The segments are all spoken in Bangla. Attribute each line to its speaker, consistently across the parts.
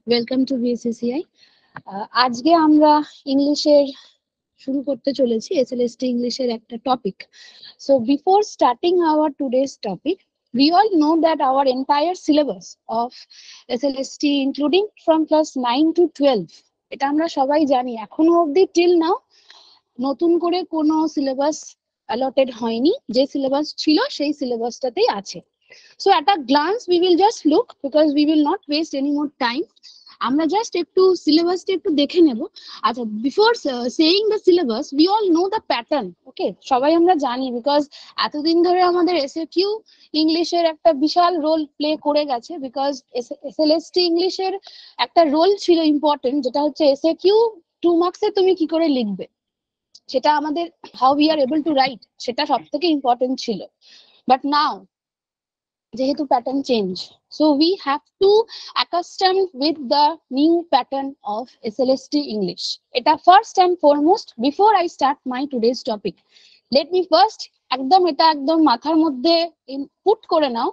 Speaker 1: Welcome to BSSEI। আজকে আমরা ইংলিশের শুরু করতে চলেছি SLST ইংলিশের একটা topic. So before starting our today's topic, we all know that our entire syllabus of SLST including from class 9 to 12, এটা আমরা সবাই জানি, এখনো অবধি till now নতুন করে কোনো সিলেবাস allotted হয়নি, যে সিলেবাস ছিল সেই সিলেবাসটাতেই আছে। So at a glance we will just look, because we will not waste any more time. আমরা জাস্ট একটু সিলেবাসটা একটু দেখে নেব। আচ্ছা, before saying the syllabus we all know the pattern. Okay, সবাই আমরা জানি, বিকজ এতদিন ধরে আমাদের এসএকিউ ইংলিশের একটা বিশাল রোল প্লে করে গেছে, বিকজ এসএলএসটি ইংলিশের একটা রোল ছিল ইম্পর্টেন্ট, যেটা হচ্ছে এসএকিউ 2 মার্কসে তুমি কি করে লিখবে, সেটা আমাদের how we are able to right, সেটা সব থেকে ইম্পর্টেন্ট ছিল। বাট নাও যেহেতু pattern change, so we have to accustom with the new pattern of SLST English. এটা first and foremost, before I start my today's topic, let me first একদম মাথার মধ্যে ইনপুট করে নাও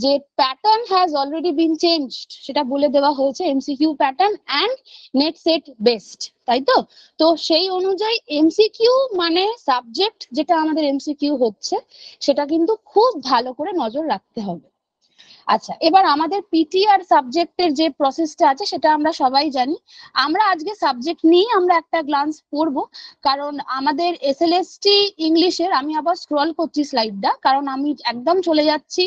Speaker 1: যে pattern has already been changed, সেটা বলে দেওয়া হয়েছে MCQ pattern and net set based, তাই তো? তো সেই অনুযায়ী এমসিকিউ মানে সাবজেক্ট যেটা আমাদের এমসিকিউ হচ্ছে, সেটা কিন্তু খুব ভালো করে নজর রাখতে হবে। আচ্ছা, এবার আমাদের পিটি আর সাবজেক্টের যে প্রসেসটা আছে সেটা আমরা সবাই জানি। আমরা আজকে সাবজেক্ট নিয়ে আমরা একটা গ্লান্স পড়বো, কারণ আমাদের এসএলএসটি ইংলিশের, আমি আবার স্ক্রল করছি স্লাইডটা, কারণ আমি একদম চলে যাচ্ছি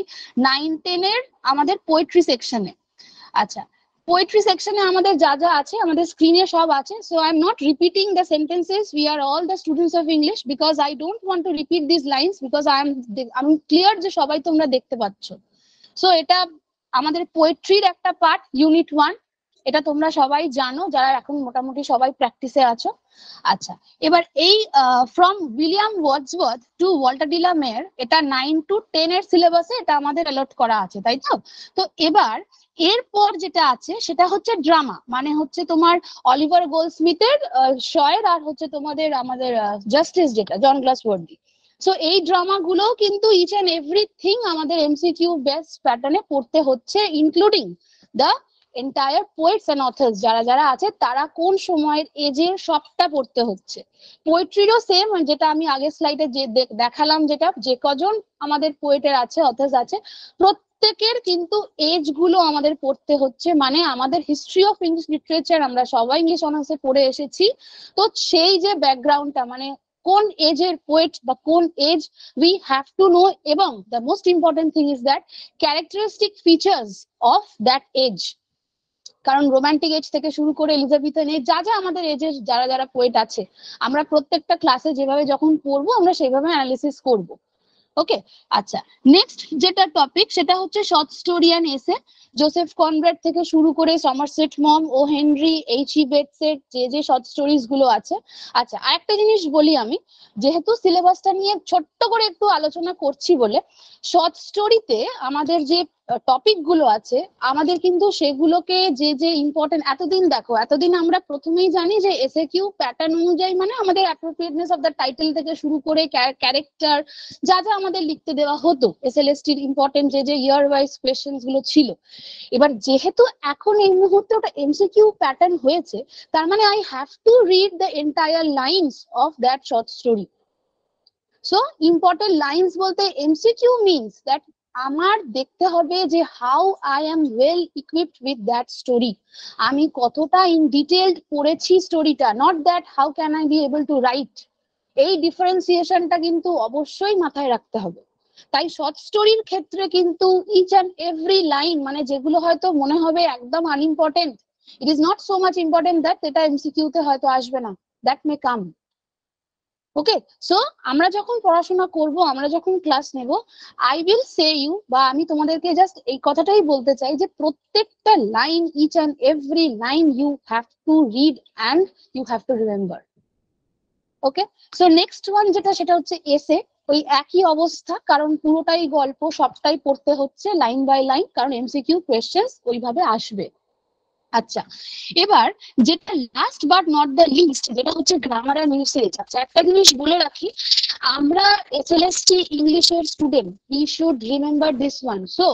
Speaker 1: 9-10 এর আমাদের পোয়েট্রি সেকশনে। আচ্ছা, পোয়েট্রি সেকশনে আমাদের যা যা আছে আমাদের স্ক্রিনে সব আছে। So I am not repeating the sentences, we are all the students of English, because I don't want to repeat this lines, because আমি ক্লিয়ার যে সবাই তোমরা দেখতে পাচ্ছ। সো এটা আমাদের পোয়েট্রির একটা পার্ট, ইউনিট 1, এটা তোমরা সবাই জানো যারা এখন মোটামুটি সবাই প্র্যাকটিসে আছো। আচ্ছা, এবার এই from William Wordsworth to Walter de la Mare, এটা 9 to 10 এর সিলেবাসে এটা আমাদের অ্যালট করা আছে, তাই তো? তো এবার এরপর যেটা আছে সেটা হচ্ছে ড্রামা, মানে হচ্ছে তোমার অলিভার গোল্ডস্মিথের শয়ের, আর হচ্ছে তোমাদের আমাদের জাস্টিস, যেটা জন গ্লাসওয়ার্দি। সো এই ড্রামা গুলো কিন্তু ইচ এন্ড এভরিথিং আমাদের এমসিকিউ বেসড প্যাটার্নে পড়তে হচ্ছে, including the entire poets and authors, যারা যারা আছে তারা কোন সময়ের এজের, সবটা পড়তে হচ্ছে। পোয়েট্রিরও সেম, যেটা আমি আগের স্লাইডে যে দেখালাম, যেটা যে কজন আমাদের পোয়েটের আছে, অথার্স আছে, প্রত্যেকের কিন্তু এজ গুলো আমাদের পড়তে হচ্ছে। মানে আমাদের হিস্ট্রি অফ ইংলিশ লিটারেচার আমরা সবাই ইংলিশ অনার্সে পড়ে এসেছি, তো সেই যে ব্যাকগ্রাউন্ডটা, মানে কোন এজের পোয়েট বা কোন age we have to know, এবং the most important thing is that characteristic features of that age, কারণ রোমান্টিক এজ থেকে শুরু করে এলিজাবেথিয়ান এজ, যা যা আমাদের এজের যারা যারা পোয়েট আছে, আমরা প্রত্যেকটা ক্লাসে যেভাবে যখন পড়বো আমরা সেইভাবে অ্যানালিসিস করব। ওকে, আচ্ছা, নেক্সট যেটা টপিক সেটা হচ্ছে শর্ট স্টোরি অ্যান্ড এসে। জোসেফ কনরাড থেকে শুরু করে Somerset mom, O Henry, HE. বেটসের যে শর্ট স্টোরিজ গুলো আছে। আচ্ছা, আরেকটা জিনিস বলি আমি, যেহেতু সিলেবাসটা নিয়ে ছোট্ট করে একটু আলোচনা করছি বলে, শর্ট স্টোরিতে আমাদের যে টপিক গুলো আছে আমাদের কিন্তু সেগুলোকে যে ইম্পর্টেন্ট, এতদিন আমরা প্রথমেই জানি যে এসএকিউ প্যাটার্ন অনুযায়ী, মানে আমাদের অ্যাপ্রোপ্রিয়েটনেস অফ দ্য টাইটেল থেকে শুরু করে ক্যারেক্টার যা যা আমাদের লিখতে দেওয়া হতো, এসএলএসটির ইম্পর্টেন্ট যে ইয়ার ওয়াইজ কোয়েশ্চেনস গুলো ছিল। এবার যেহেতু এখন এই মুহূর্তে ওটা এমসিকিউ প্যাটার্ন হয়েছে, তার মানে I have to read the entire lines of that short story. So important lines বলতে এমসিকিউ মিনস দ্যাট আমার দেখতে হবে যে how I am well equipped with that story, আমি কতটা ইন ডিটেইলড পড়েছি স্টোরিটা, not that how can I be able to write. এই ডিফারেন্সিয়েশনটা কিন্তু অবশ্যই মাথায় রাখতে হবে। তাই শর্ট স্টোরির ক্ষেত্রে কিন্তু ইচ অ্যান্ড এভরি লাইন, মানে যেগুলো হয়তো মনে হবে একদম unimportant, it is not so much important that এটা এমসিকিউতে হয়তো আসবে না, that may come. Okay, so আমরা যখন পড়াশোনা করব, আমরা যখন ক্লাস নেব, আই উইল সে ইউ, বা আমি তোমাদেরকে জাস্ট এই কথাটাই বলতে চাই যে প্রত্যেকটা line, each and every line you have to read and you have to remember. Okay, so next one যেটা, সেটা হচ্ছে এসে। ওই একই অবস্থা, কারণ পুরোটাই গল্প, সবটাই পড়তে হচ্ছে লাইন বাই লাইন, কারণ এমসিকিউ কোয়েশ্চেন্স ওইভাবে আসবে। আচ্ছা, এবার যেটা last but not the least, যেটা হচ্ছে গ্রামার এন্ড ইউসেজ। আচ্ছা, একটা জিনিস বলে রাখি, আমরা এসএলএসটি ইংলিশের student, we should remember this one. So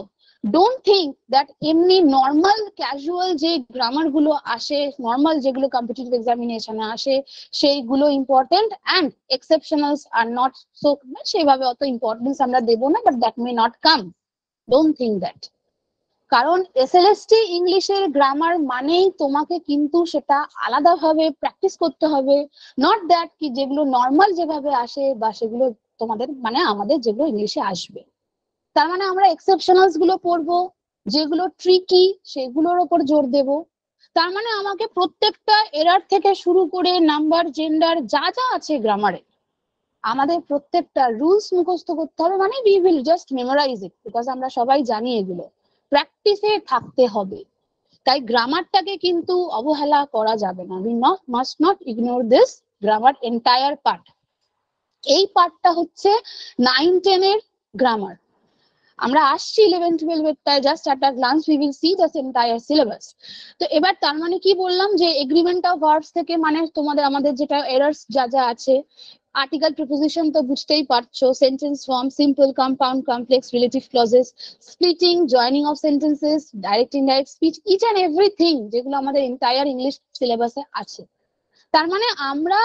Speaker 1: don't think that এমনি নর্মাল ক্যাজুয়াল যে গ্রামার গুলো আসে, নর্মাল যেগুলো কম্পিটিটিভ এক্সামিনেশনে আসে সেইগুলো important, and exceptionals are not so, সেভাবে অত ইম্পর্টেন্স আমরা দেবো না, but that may not come, don't think that. কারণ এসএলএসটি ইংলিশের গ্রামার মানেই তোমাকে কিন্তু সেটা আলাদাভাবে প্র্যাকটিস করতে হবে, নট দ্যাট কি যেগুলো নর্মাল যেভাবে আসে বা সেগুলো তোমাদের মানে আমাদের যেগুলো ইংলিশে আসবে। তার মানে আমরা এক্সেপশনালস গুলো পড়বো, যেগুলো ট্রিকি সেগুলোর ওপর জোর দেব। তার মানে আমাকে প্রত্যেকটা এরার থেকে শুরু করে নাম্বার, জেন্ডার যা যা আছে গ্রামারে, আমাদের প্রত্যেকটা রুলস মুখস্থ করতে হবে, মানে we will just memorize it, because আমরা সবাই জানি এগুলো প্র্যাকটিসে থাকতে হবে। তাই গ্রামারটাকে কিন্তু অবহেলা করা যাবে না, we must not ignore this grammar entire part. এই পার্টটা হচ্ছে 9-10 এর গ্রামার। আমরা আসছি 11-12 এরটায়, just at a glance we will see the entire syllabus. তো এবার তার মানে কি বললাম যে এগ্রিমেন্ট অফ ভার্বস থেকে মানে তোমাদের আমাদের যেটা এরার্স যা যা আছে, আর্টিকেল প্রিপোজিশন তো বুঝতেই পারছো, sentence form, simple, compound, complex, relative clauses, splitting, joining of sentences, direct indirect speech, each and everything যেগুলো আমাদের এন্টায়ার ইংলিশ সিলেবাসে আছে। তার মানে আমরা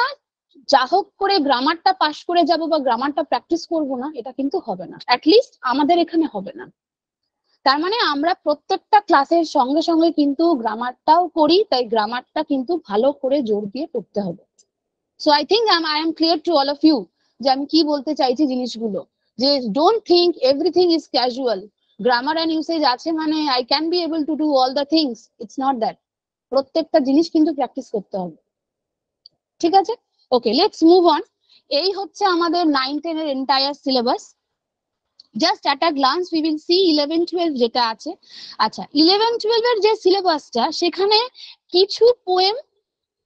Speaker 1: যা হোক করে গ্রামারটা পাস করে যাব বা গ্রামারটা প্র্যাকটিস করব না, এটা কিন্তু হবে না, অ্যাটলিস্ট আমাদের এখানে হবে না। তার মানে আমরা প্রত্যেকটা ক্লাসের সঙ্গে সঙ্গে কিন্তু গ্রামারটাও করি, তাই গ্রামারটা কিন্তু ভালো করে জোর দিয়ে করতে হবে। So I think I am clear to all of you যে আমি কি বলতে চাইছি জিনিসগুলো, যে don't think everything is casual, grammar and usage আছে মানে I can be able to do all the things, it's not that. প্রত্যেকটা জিনিস কিন্তু প্র্যাকটিস করতে হবে, ঠিক আছে? Okay, let's move on. এই হচ্ছে আমাদের 9-10 এর entire syllabus. Just at a glance we will see 11-12 যেটা আছে। আচ্ছা, 11-12 এর যে সিলেবাসটা, সেখানে কিছু পোয়েম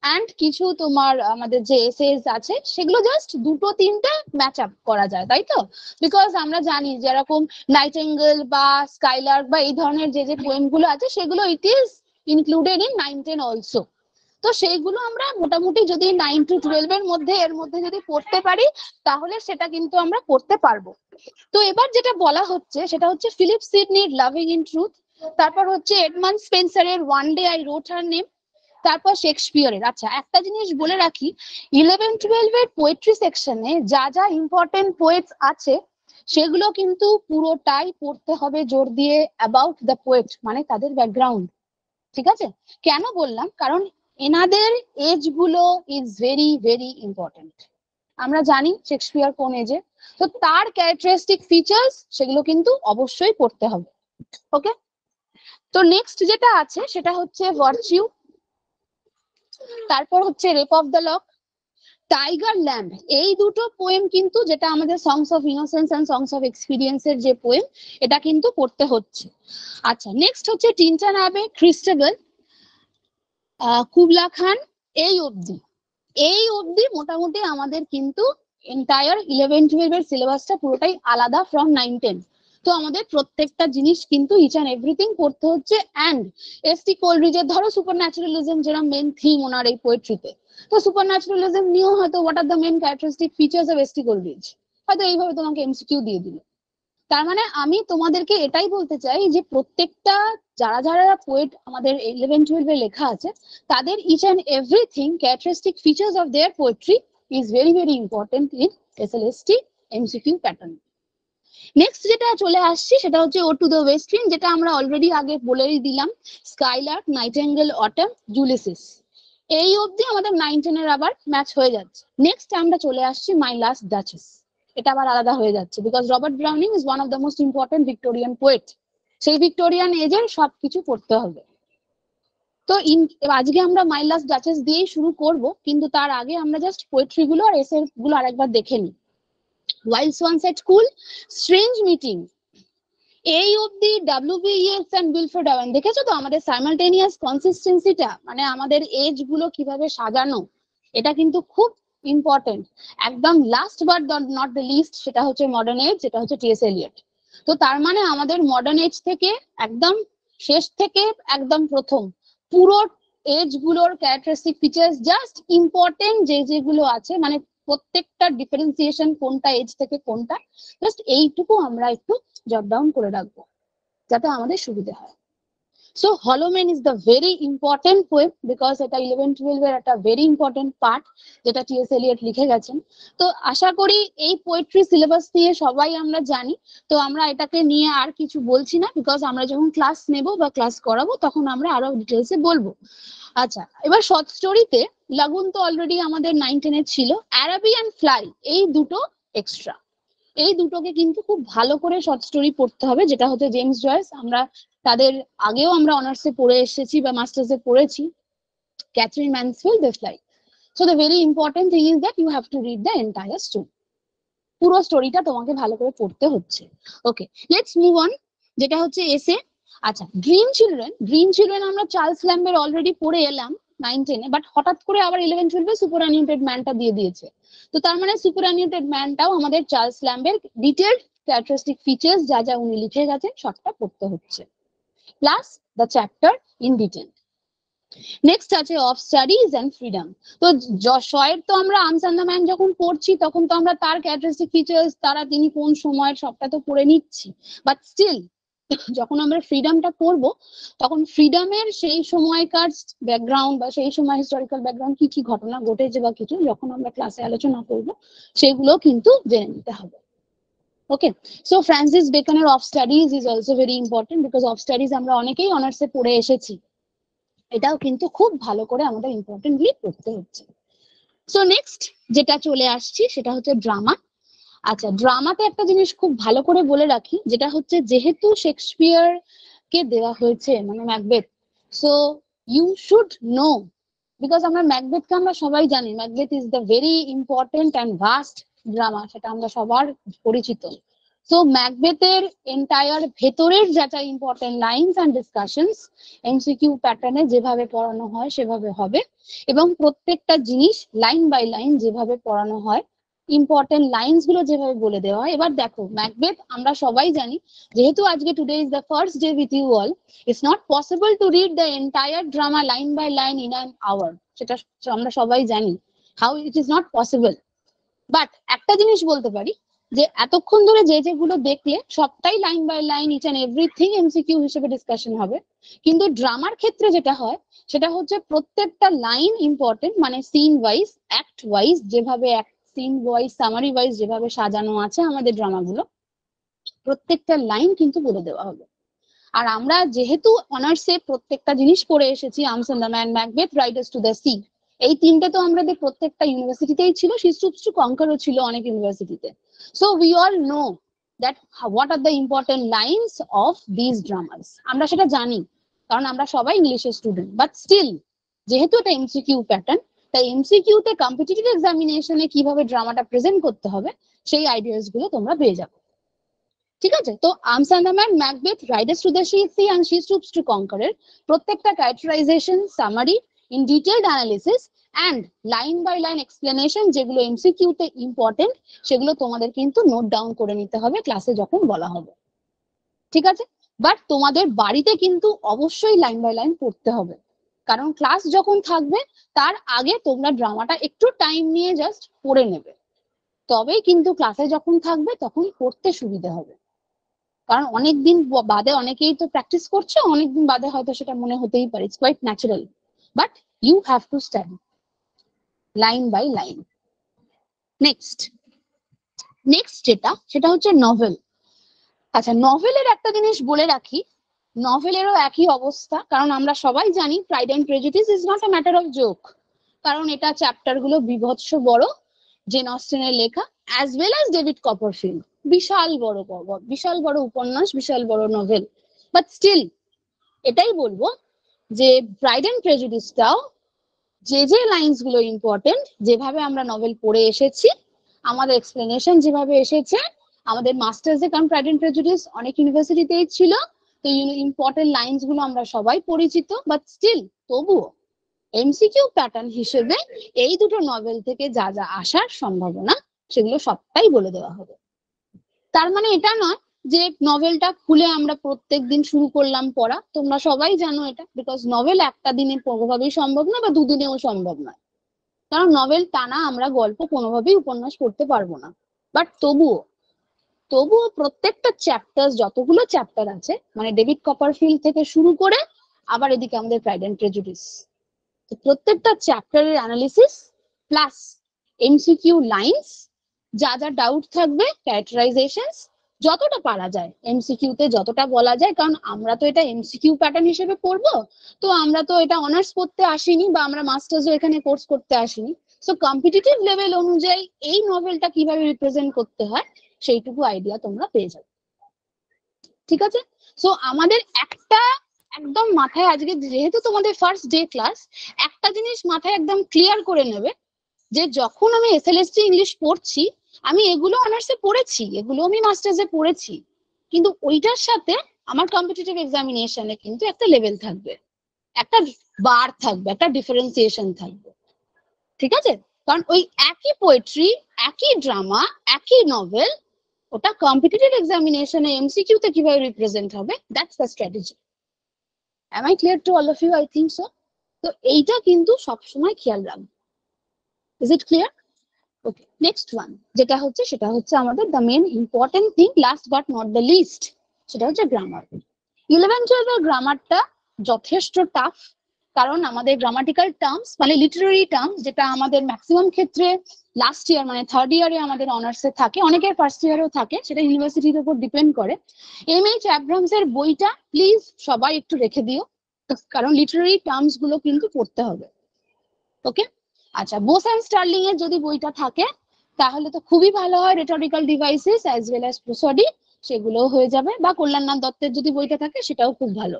Speaker 1: অ্যান্ড কিছু তোমার আমাদের যে এসেস আছে সেগুলো জাস্ট 2-3টে ম্যাচ আপ করা যায়, তাই তো? বিকজ আমরা জানি যেরকম নাইটেঙ্গেল বা স্কাইলার্ক বা এই ধরনের যে যে পোয়েম গুলো আছে সেগুলো it is included in 9-10 also. তো সেইগুলো আমরা মোটামুটি যদি 9-12 এর মধ্যে এর মধ্যে যদি পড়তে পারি তাহলে সেটা কিন্তু আমরা করতে পারবো। তো এবার যেটা বলা হচ্ছে সেটা হচ্ছে ফিলিপ সিডনির লাভিং ইন ট্রুথ, তারপর হচ্ছে এডমান্ড স্পেন্সারের one day I wrote her name, তারপর শেক্সপিয়ারের। আচ্ছা, একটা জিনিস বলে রাখি, 11-12 এর পোয়েট্রি সেকশনে যা যা ইম্পর্টেন্ট পোয়েটস আছে সেগুলো কিন্তু পুরোটাই পড়তে হবে জোর দিয়ে অ্যাবাউট দ্য পোয়েট, মানে তাদের ব্যাকগ্রাউন্ড, ঠিক আছে? কেন বললাম, কারণ এনাদের এজ গুলো ইজ ভেরি ভেরি ইম্পর্টেন্ট। আমরা জানি শেক্সপিয়ার কোন এজে, তো তার ক্যারেক্টারিস্টিক ফিচার্স সেগুলো কিন্তু অবশ্যই পড়তে হবে। ওকে, তো নেক্সট যেটা আছে সেটা হচ্ছে ভার্চিউ, তারপর হচ্ছে rape of the lock, tiger lamb. এই দুটো পোয়েম কিন্তু যেটা আমাদের songs of innocence and songs of experience এর যে পোয়েম, এটা কিন্তু পড়তে হচ্ছে। আচ্ছা, নেক্সট হচ্ছে টিনটান অ্যাবে, খ্রিস্টেবল, কুবলা খান। এই অবধি মোটামুটি আমাদের কিন্তু এন্টায়ার 11-12 এর সিলেবাসটা পুরোটাই আলাদা ফ্রম 9-10। তো আমাদের প্রত্যেকটা জিনিস কিন্তু ইচ অ্যান্ড এভরিথিং পড়তে হচ্ছে। And ST. কোলরিজের ধরো সুপার ন্যাচারালিজম যেটা মেন থিম ওনার এই পোয়েট্রিতে, তো সুপার ন্যাচারালিজম নিয়েও হয়তো what are the main characteristic features of ST. Coleridge, হয়তো এইভাবে তোমাকে এমসিকিউ দিয়ে দিল। তার মানে আমি তোমাদেরকে এটাই বলতে চাই যে প্রত্যেকটা যারা যারা পোয়েট আমাদের 11-12 এ লেখা আছে তাদের each and everything characteristic features of their poetry is very very important in SLST MCQ pattern. Next যেটা চলে আসছি সেটা হচ্ছে ode to the west wind, যেটা আমরা অলরেডি আগে বলেই দিলাম, স্কাইলার্ক, নাইটেঙ্গেল, অটাম, জুলিসিস। এই অবধি আমাদের 9-10 এর আবার ম্যাচ হয়ে যাচ্ছে। নেক্সট আমরা চলে আসছি মাই লাস্ট ডাচেস, এটা আবার আলাদা হয়ে যাচ্ছে because Robert Browning is one of the most important Victorian poet, সেই ভিক্টোরিয়ান এজের সবকিছু পড়তে হবে। তো আজকে আমরা মাই লাস্ট ডাচেস দিয়েই শুরু করব, কিন্তু তার আগে আমরা জাস্ট পোয়েট্রি গুলো আর এসে গুলো আরেকবার দেখে নিই। While Swans at School, Strange Meeting, এই অবধি WBES and Wilfred Owen। দেখেছো তো আমাদের সাইমালটেনিয়াস কনসিস্টেন্সিটা, মানে আমাদের এজ গুলো কিভাবে সাজানো, এটা কিন্তু খুব ইম্পর্টেন্ট। একদম last but not the least সেটা হচ্ছে মডার্ন এজ, যেটা হচ্ছে টি.এস. এলিয়ট। তো তার মানে আমাদের মডার্ন এজ থেকে একদম শেষ থেকে একদম প্রথম পুরো এজ গুলোর ক্যারেক্টারিস্টিক ফিচার্স জাস্ট ইম্পর্টেন্ট যেগুলো আছে, মানে প্রত্যেকটা ডিফারেন্সিয়েশন কোনটা এজ থেকে কোনটা, জাস্ট এইটুকু আমরা একটু জট ডাউন করে রাখবো। যাতে আমাদের সুবিধা হয়। So Hollow Man is the very important poem because এটা 11-12 এর একটা very important part যেটা টি.এস. এলিয়ট লিখে গেছেন। তো আশা করি এই পোয়েট্রি সিলেবাস নিয়ে সবাই আমরা জানি, তো আমরা এটাকে নিয়ে আর কিছু বলছি না, বিকজ আমরা যখন ক্লাস নেব বা ক্লাস করাবো তখন আমরা আরো ডিটেলসে বলবো। আচ্ছা, এবার শর্ট স্টোরিতে লাগুন তো অলরেডি আমাদের 9-10 এ ছিল, অ্যারাবিয়ান ফ্লাই এই দুটো এক্সট্রা, এই দুটোকে কিন্তু খুব ভালো করে শর্ট স্টোরি পড়তে হবে, যেটা হচ্ছে জেমস জয়েস। আমরা তাদের আগেও আমরা অনার্সে পড়ে এসেছি বা মাস্টার্সে পড়েছি, Katherine Mansfield the fly. So the very important thing is that you have to read the entire story, পুরো স্টোরিটা তোমাকে ভালো করে পড়তে হচ্ছে। ওকে, লেটস মুভ অন, যেটা হচ্ছে এসে। আচ্ছা, ড্রিম চিলড্রেন আমরা চার্লস ল্যাম্বের অলরেডি পড়ে এলাম 9-10 এ, বাট হঠাৎ করে আবার 11-12 এ সুপারঅ্যানিউটেড ম্যানটা দিয়ে দিয়েছে। তো তার মানে সুপারঅ্যানিউটেড ম্যানটাও আমাদের চার্লস ল্যাম্বের ডিটেইলড ক্যারেক্টারিস্টিক ফিচার্স যা যা উনি লিখে গেছেন সবটা পড়তে হচ্ছে, plus the chapter in detail. Next আছে অফ স্টাডিজ এন্ড ফ্রিডম। তো শয়ের তো আমরা আর্মস এন্ড দ্য ম্যান যখন পড়ছি তখন তো আমরা তার ক্যারেক্টারিস্টিক ফিচার্স, তিনি কোন সময়ের সবটা তো পড়ে নিচ্ছি, বাট স্টিল যখন আমরা ফ্রিডমটা পড়বো তখন ফ্রিডমের সেই সময়কার ব্যাকগ্রাউন্ড বা সেই সময় হিস্টোরিক্যাল ব্যাকগ্রাউন্ড কি কি ঘটনা ঘটেছে বা কিছু যখন আমরা ক্লাসে আলোচনা করব সেগুলো কিন্তু জেনে নিতে হবে। ওকে, সো ফ্রান্সিস বেকনের of studies is also very important, because of studies আমরা অনেকেই অনার্সে পড়ে এসেছি, এটাও কিন্তু খুব ভালো করে আমাদের ইম্পর্টেন্টলি পড়তে হচ্ছে। সো নেক্সট যেটা চলে আসছি সেটা হচ্ছে ড্রামা। আচ্ছা, ড্রামাতে একটা জিনিস খুব ভালো করে বলে রাখি, যেটা হচ্ছে যেহেতু শেক্সপিয়ার কে দেওয়া হয়েছে মানে Macbeth, so you should know, because আমরা ম্যাকবেথকে আমরা সবাই জানি, Macbeth is the very important and vast drama, সেটা আমরা সবার পরিচিত। সো ম্যাকবেথের এন্টায়ার ভেতরের যেটা important lines and discussions MCQ প্যাটার্নে যেভাবে পড়ানো হয় সেভাবে হবে, এবং প্রত্যেকটা জিনিস লাইন বাই লাইন যেভাবে পড়ানো হয়, ইম্পর্টেন্ট লাইন্স গুলো যেভাবে বলে দেওয়া হয়। এবার দেখো ম্যাকবেথ আমরা সবাই জানি, যেহেতু আজকে today is the first day with you all, it's not possible to read the entire drama line by line in an hour, সেটা আমরা সবাই জানি how it is not possible. But একটা জিনিস বলতে পারি যে এতক্ষণ ধরে যে যেগুলো দেখলে সবটাই line by line each and everything MCQ হিসেবে ডিসকাশন হবে, কিন্তু ড্রামার ক্ষেত্রে যেটা হয় সেটা হচ্ছে প্রত্যেকটা লাইন ইম্পর্টেন্ট, মানে সিন ওয়াইজ অ্যাক্ট ওয়াইজ যেভাবে সিন ওয়াইজ সামারি ওয়াইজ যেভাবে সাজানো আছে আমাদের ড্রামাগুলো, প্রত্যেকটা লাইন কিন্তু বলে দেওয়া হবে। আর আমরা যেহেতু অনার্সে প্রত্যেকটা জিনিস পড়ে এসেছি, arms and the man, Macbeth, riders to the sea, এই তিনটে তো আমাদের প্রত্যেকটা ইউনিভার্সিটিতেই ছিল, শিস্টুপস টু কনকারও ছিল অনেক ইউনিভার্সিটিতে। So we all no that what are the important lines of this dramas, আমরা সেটা জানি কারণ আমরা সবাই ইংলিশের স্টুডেন্ট। বাট স্টিল যেহেতু এটা এমসিকিউ প্যাটার্ন, তাই এমসিকিউ তে কম্পিটিটিভ এক্সামিনেশনে কিভাবে ড্রামাটা প্রেজেন্ট করতে হবে সেই আইডিয়াস গুলো তোমরা পেয়ে যাবে। ঠিক আছে, তো arms and the man, Macbeth, riders to the sea and she stoops to কনকারের প্রত্যেকটা characterization, summary, in detailed analysis and line by line explanation যেগুলো এমসিকিউ তে ইম্পর্টেন্ট সেগুলো তোমাদের কিন্তু নোট ডাউন করে নিতে হবে ক্লাসে যখন বলা হবে। ঠিক আছে, বাট তোমাদের বাড়িতে কিন্তু অবশ্যই লাইন বাই লাইন পড়তে হবে, কারণ ক্লাস যখন থাকবে তার আগে তোমরা ড্রামাটা একটু টাইম নিয়ে জাস্ট পড়ে নেবে, তবেই কিন্তু ক্লাসে যখন থাকবে তখন পড়তে সুবিধা হবে। কারণ অনেকদিন বাদে অনেকেই তো প্র্যাকটিস করছে, অনেকদিন বাদে হয়তো সেটা মনে হতেই পারে, it's quite natural, but you have to study line by line. Next সেটা হচ্ছে নভেল। আচ্ছা, নভেলের একটা জিনিস বলে রাখি, নভেলেরও একই অবস্থা, কারণ আমরা সবাই জানি pride and prejudice is not a matter of joke, কারণ এটা চ্যাপ্টার গুলো বিভৎস বড়, জেন অস্টেনের লেখা, as well as David Copperfield, বিশাল বড় পর্বত, বিশাল বড় উপন্যাস, বিশাল বড় নভেল। বাট স্টিল এটাই বলবো যে প্রাইড এন্ড প্রেজুডিসটাও যে লাইন্স গুলো ইম্পর্টেন্ট, যেভাবে আমরা নভেল পড়ে এসেছি, আমাদের এক্সপ্লেনেশন যেভাবে এসেছে, আমাদের মাস্টার্সে, কারণ প্রাইড এন্ড প্রেজুডিস অনেক ইউনিভার্সিটিতেই ছিল, তো ইম্পর্টেন্ট লাইন্স গুলো আমরা সবাই পরিচিত, বাট স্টিল তবুও এমসিকিউ প্যাটার্ন হিসেবে এই দুটো নভেল থেকে যা যা আসার সম্ভাবনা সেগুলো সবটাই বলে দেওয়া হবে। তার মানে এটা নয় যে নভেলটা খুলে আমরা প্রত্যেকদিন শুরু করলাম পড়া, তোমরা সবাই জানো এটা, বিকজ নভেল একটা দিনে কোনোভাবেই সম্ভব না বা দুদিনেও সম্ভব নয়, কারণ নভেল টানা আমরা গল্প কোনোভাবেই উপন্যাস পড়তে পারবো না। বাট তবুও তবুও প্রত্যেকটা চ্যাপ্টার, যতগুলো চ্যাপ্টার আছে, মানে ডেভিড কপারফিল্ড থেকে শুরু করে আবার এদিকে আমাদের প্রাইড এন্ড প্রেজুডিস, তো প্রত্যেকটা চ্যাপ্টারের অ্যানালিসিস প্লাস এমসিকিউ লাইনস, যা যা ডাউট থাকবে, ক্যারেক্টারাইজেশনস, যতটা পারা যায় এমসিকিউ তে যতটা বলা যায়, কারণ আমরা তো এটা এমসিকিউ প্যাটার্ন হিসেবে পড়বো, তো আমরা তো এটা অনার্স পড়তে আসিনি বা আমরা মাস্টার্সও এখানে কোর্স করতে আসিনি। সো কম্পিটিটিভ লেভেল অনুযায়ী এই নভেলটা কিভাবে রিপ্রেজেন্ট করতে হয় সেইটুকু আইডিয়া তোমরা পেয়ে যাবে। ঠিক আছে? সো আমাদের একটা একদম মাথায়, আজকে যেহেতু তোমাদের ফার্স্ট ডে ক্লাস, একটা জিনিস মাথায় একদম ক্লিয়ার করে নেবে যে যখন আমি এসএলএসটি ইংলিশ পড়ছি, আমি এগুলো অনার্সে পড়েছি, এগুলো আমি মাস্টার্সে পড়েছি, কিন্তু ওইটার সাথে আমার কম্পিটিটিভ এক্সামিনেশনে কিন্তু একটা লেভেল থাকবে, একটা বার থাকবে, একটা ডিফারেন্সিয়েশন থাকবে। ঠিক আছে? কারণ ওই একই পোয়েট্রি, একই ড্রামা, একই নভেল, ওটা কম্পিটিটিভ এক্সামিনেশনে এমসিকিউ তে কিভাবে রিপ্রেজেন্ট হবে, that's the strategy. Am I clear to all of you? I think so. তো এইটা কিন্তু সবসময় খেয়াল রাখবে। Is it clear? Okay, next one যেটা হচ্ছে সেটা হচ্ছে আমাদের the main important thing, last but not the least, সেটা হচ্ছে গ্রামার। 11-12 এর গ্রামারটা যথেষ্ট টাফ, কারণ আমাদের গ্রামাটিক্যাল টার্মস মানে লিটারারি টার্মস, যেটা আমাদের ম্যাক্সিমাম ক্ষেত্রে লাস্ট ইয়ার মানে থার্ড ইয়ারে আমাদের অনার্সে থাকে, অনেকের ফার্স্ট ইয়ারেও থাকে, সেটা ইউনিভার্সিটির উপর ডিপেন্ড করে। এমএইচ অ্যাব্রামস এর বইটা প্লিজ সবাই একটু রেখে দিও, কারণ লিটারারি টার্মস গুলো কিন্তু পড়তে হবে। ওকে, আচ্ছা, বোস অ্যান্ড স্টার্লিং এর যদি বইটা থাকে তাহলে তো খুবই ভালো হয়, রেটরিক্যাল ডিভাইসেস অ্যাজ ওয়েল অ্যাজ প্রোসোডি সেগুলোও হয়ে যাবে, বা কল্যাণনাথ দত্তের যদি বইটা থাকে সেটাও খুব ভালো।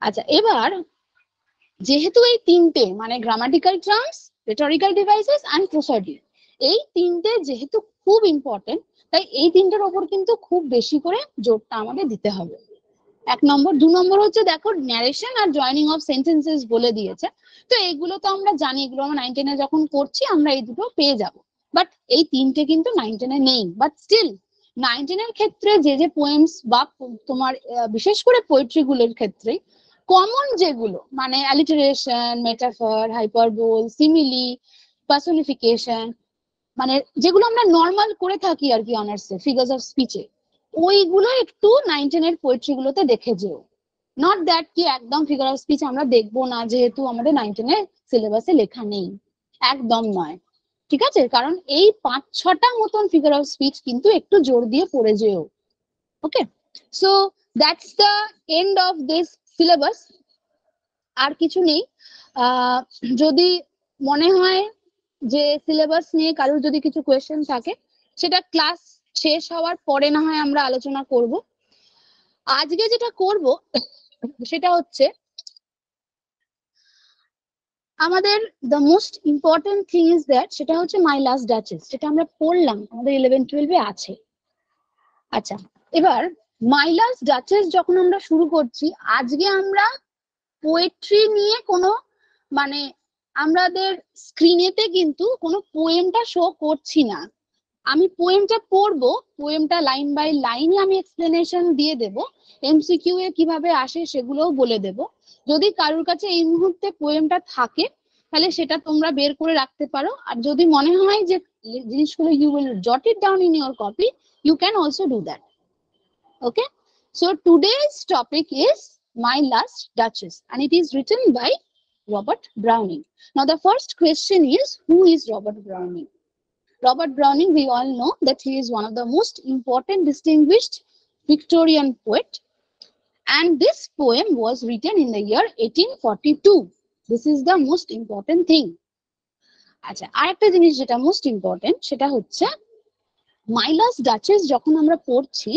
Speaker 1: আচ্ছা, এবার যেহেতু এই তিনটে মানে গ্রামাটিক্যাল টার্মস, রেটরিক্যাল ডিভাইসেস অ্যান্ড প্রোসোডি, এই তিনটে যেহেতু খুব ইম্পর্টেন্ট, তাই এই তিনটের ওপর কিন্তু খুব বেশি করে জোরটা আমাদের দিতে হবে। 1 নম্বর। 2 নম্বর হচ্ছে দেখো ন্যারেশন আর জয়নিং অফ সেন্টেন্সেস বলে দিয়েছে, তো এইগুলো তো আমরা জানি, এগুলো আমরা 9-10 এ যখন করছি আমরা এই দুটো পেয়ে যাব, বাট এই তিনটে কিন্তু 9-10 এ নেই। বাট স্টিল 9-10 এর ক্ষেত্রে যে যে পোয়েমস বা তোমার বিশেষ করে পোয়েট্রি গুলোর ক্ষেত্রে কমন যেগুলো মানে alliteration, metaphor, hyperbole, simile, personification, মানে যেগুলো আমরা নর্মাল করে থাকি আর কি অনার্সে, ফিগার্স অফ স্পিচে, ওইগুলো একটু 9-10 এর পোয়েট্রি গুলোতে দেখে যেও। নট দ্যাট কি একদম ফিগার অফ স্পিচ আমরা দেখবো না, যেহেতু আমাদের 9-10 এর সিলেবাসে লেখা নেই, একদম নয়। ঠিক আছে? কারণ এই 5-6টা মতন ফিগার অফ স্পিচ কিন্তু একটু জোর দিয়ে পড়ে যেও। Okay, so that's the end of this syllabus. আর কিছু নেই। যদি মনে হয় যে সিলেবাস নিয়ে কারোর যদি কিছু কোয়েশ্চেন থাকে, সেটা ক্লাস শেষ হওয়ার পরে না হয় আমরা আলোচনা করব। আজকে যেটা করব সেটা হচ্ছে আমাদের the most important thing is that, সেটা হচ্ছে মাই লাস্ট ডাচেস, যেটা আমরা পড়লাম আমাদের 11-12 এ আছে। আচ্ছা, এবার মাই লাস্ট ডাচেস যখন আমরা শুরু করছি, আজকে আমরা পোয়েট্রি নিয়ে কোনো মানে আমাদের স্ক্রিনেতে কিন্তু কোনো পোয়েমটা শো করছি না। আমি পোয়েমটা পড়বো, পোয়েমটা লাইন বাই লাইনে আমি এক্সপ্লেনেশন দিয়ে দেব, এমসিকিউ এ কিভাবে আসে সেগুলোও বলে দেব। যদি কারোর কাছে এই মুহূর্তে পোয়েমটা থাকে তাহলে সেটা তোমরা বের করে রাখতে পারো, আর যদি মনে হয় যে জিনিসগুলো you will jot it down in your copy, you can also do that. Okay, so today's topic is My Last Duchess and it is written by Robert Browning. Now the first question is, who is Robert Browning? Robert Browning, we all know that he is one of the most important distinguished Victorian poet, and this poem was written in the year 1842. This is the most important thing. আচ্ছা, আরেকটা জিনিস যেটা মোস্ট ইম্পর্টেন্ট সেটা হচ্ছে মাই লাস্ট ডাচেস যখন আমরা পড়ছি,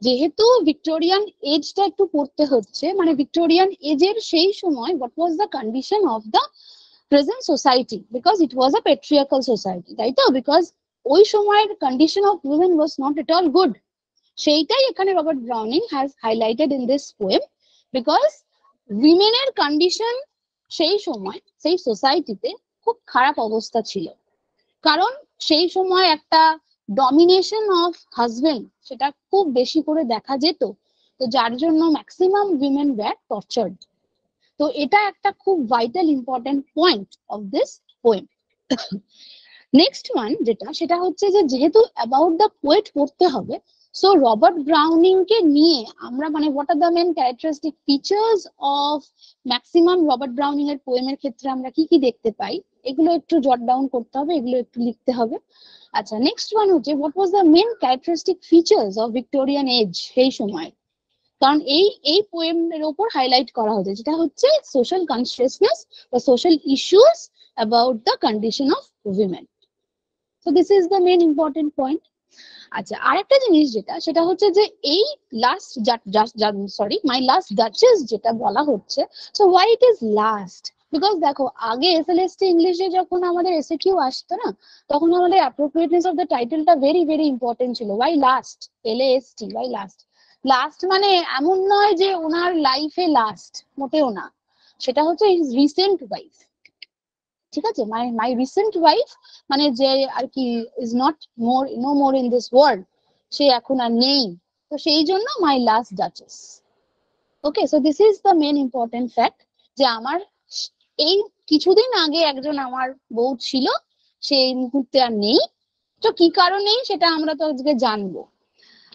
Speaker 1: যেহেতু ভিক্টোরিয়ান এজটা একটু পড়তে হচ্ছে, মানে ভিক্টোরিয়ান এজের সেই সময় what was the condition of the present society, because it was a patriarchal society, তাই তো? বিকজ ওই সময়ের condition of women was not at all good. সেইটাই এখানে Robert Browning has highlighted in this poem, because women এর condition সেই সময় সেই সোসাইটিতে খুব খারাপ অবস্থা ছিল, কারণ সেই সময় একটা ডমিনেশন অফ হাজবেন্ড সেটা খুব বেশি করে দেখা যেত, তো যার জন্য ম্যাক্সিমাম উইমেন ওয়্যার টর্চার্ড। তো এটা একটা খুব vital important point of this poem. Next one যেটা, সেটা হচ্ছে যে যেহেতু অ্যাবাউট দ্য পোয়েট পড়তে হবে, সো রবার্ট ব্রাউনিং কে নিয়ে আমরা মানে what are the main characteristic features of maximum Robert Browning এর পোয়েমের ক্ষেত্রে আমরা কি কি দেখতে পাই, এগুলো একটু জট ডাউন করতে হবে, এগুলো একটু লিখতে হবে। আচ্ছা, নেক্সট ওয়ান হচ্ছে what was the main characteristic features of Victorian age সেই সময়, কারণ এই পোয়েমের উপর হাইলাইট করা হচ্ছে, যেটা হচ্ছে সোশ্যাল কনসিয়াসনেস বা social issues about the condition of women. So this is the main important point. আচ্ছা, আরেকটা জিনিস যেটা সেটা হচ্ছে যে এই লাস্ট মাই লাস্ট ডাচেস যেটা বলা হচ্ছে, so why it is last, because দেখো আগে এসএলএসটি ইংলিশে যখন আমাদের এসএকিউ আসতো না, তখন আমাদের অ্যাপ্রোপ্রিয়েটনেস অফ দ্য টাইটেলটা ভেরি ভেরি ইম্পর্টেন্ট ছিল। Why last, LAST, why last. Last মানে এমন নয় যে ওনার লাইফে লাস্ট, মোটেও না, সেটা হচ্ছে হিজ রিসেন্ট ওয়াইফ। ঠিক আছে, মাই রিসেন্ট ওয়াইফ মানে যে আর কি is not no more in this world, সে এখন আর নেই, তো সেই জন্য my last duchess. Okay, so this is the main important fact, যে আমার এই কিছুদিন আগে একজন আমার বউ ছিল, সে এই মুহূর্তে আর নেই, তো কি কারণে সেটা আমরা তো আজকে জানবো।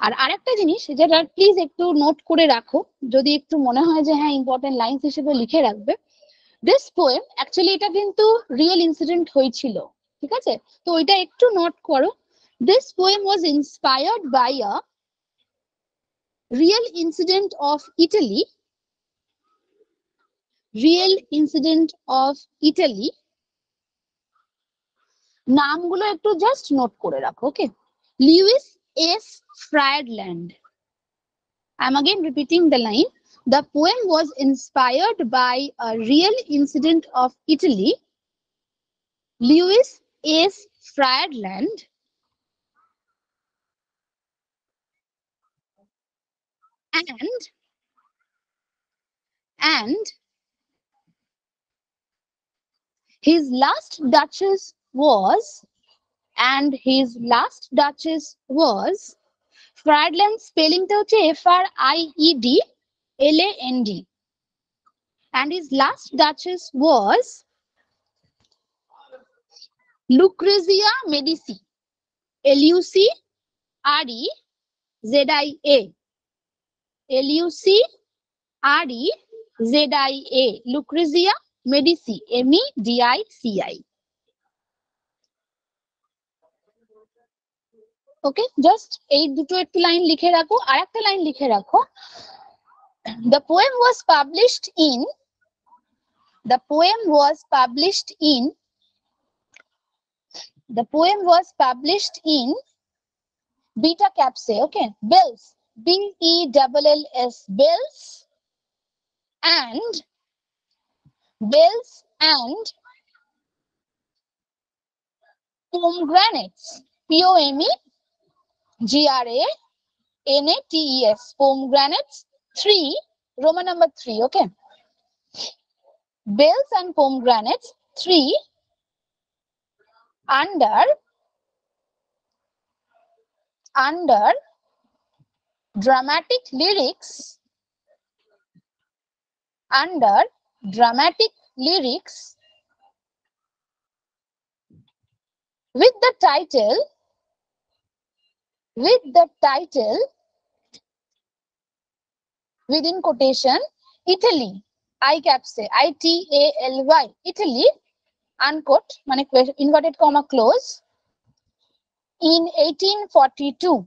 Speaker 1: আর আরেকটা জিনিস যেটা প্লিজ একটু নোট করে রাখো, যদি একটু মনে হয় যে হ্যাঁ ইম্পর্টেন্ট লাইন্স হিসেবে লিখে রাখবে, দিস পোয়েম অ্যাকচুয়ালি এটা কিন্তু রিয়েল ইনসিডেন্ট হয়েছিল, ঠিক আছে, তো ওইটা একটু নোট করো। This poem was inspired by a real incident of Italy, real incident of Italy. নামগুলো একটু জাস্ট নোট করে রাখো, okay. Louis S Friarland. I'm again repeating the line. The poem was inspired by a real incident of Italy. Lewis S. Friedland and his last duchess was Friedland spelling টা হচ্ছে FRIEDLAND, and his last duchess was Lucrezia Medici, LUCREZIA, LUCREZIA, Lucrezia Medici, MEDICI. Okay, just এই দুটো একটু লাইন লিখে রাখো। আর একটা লাইন লিখে রাখো, the poem was published in beta capse, okay, bells, BELLS, bells and pomegranates, POMEGRANATES, pomegranates, 3, Roman number 3, okay, bells and pomegranates, 3, under dramatic lyrics, with the title within quotation Italy, ITALY, Italy, unquote, মানে inverted comma close, in 1842,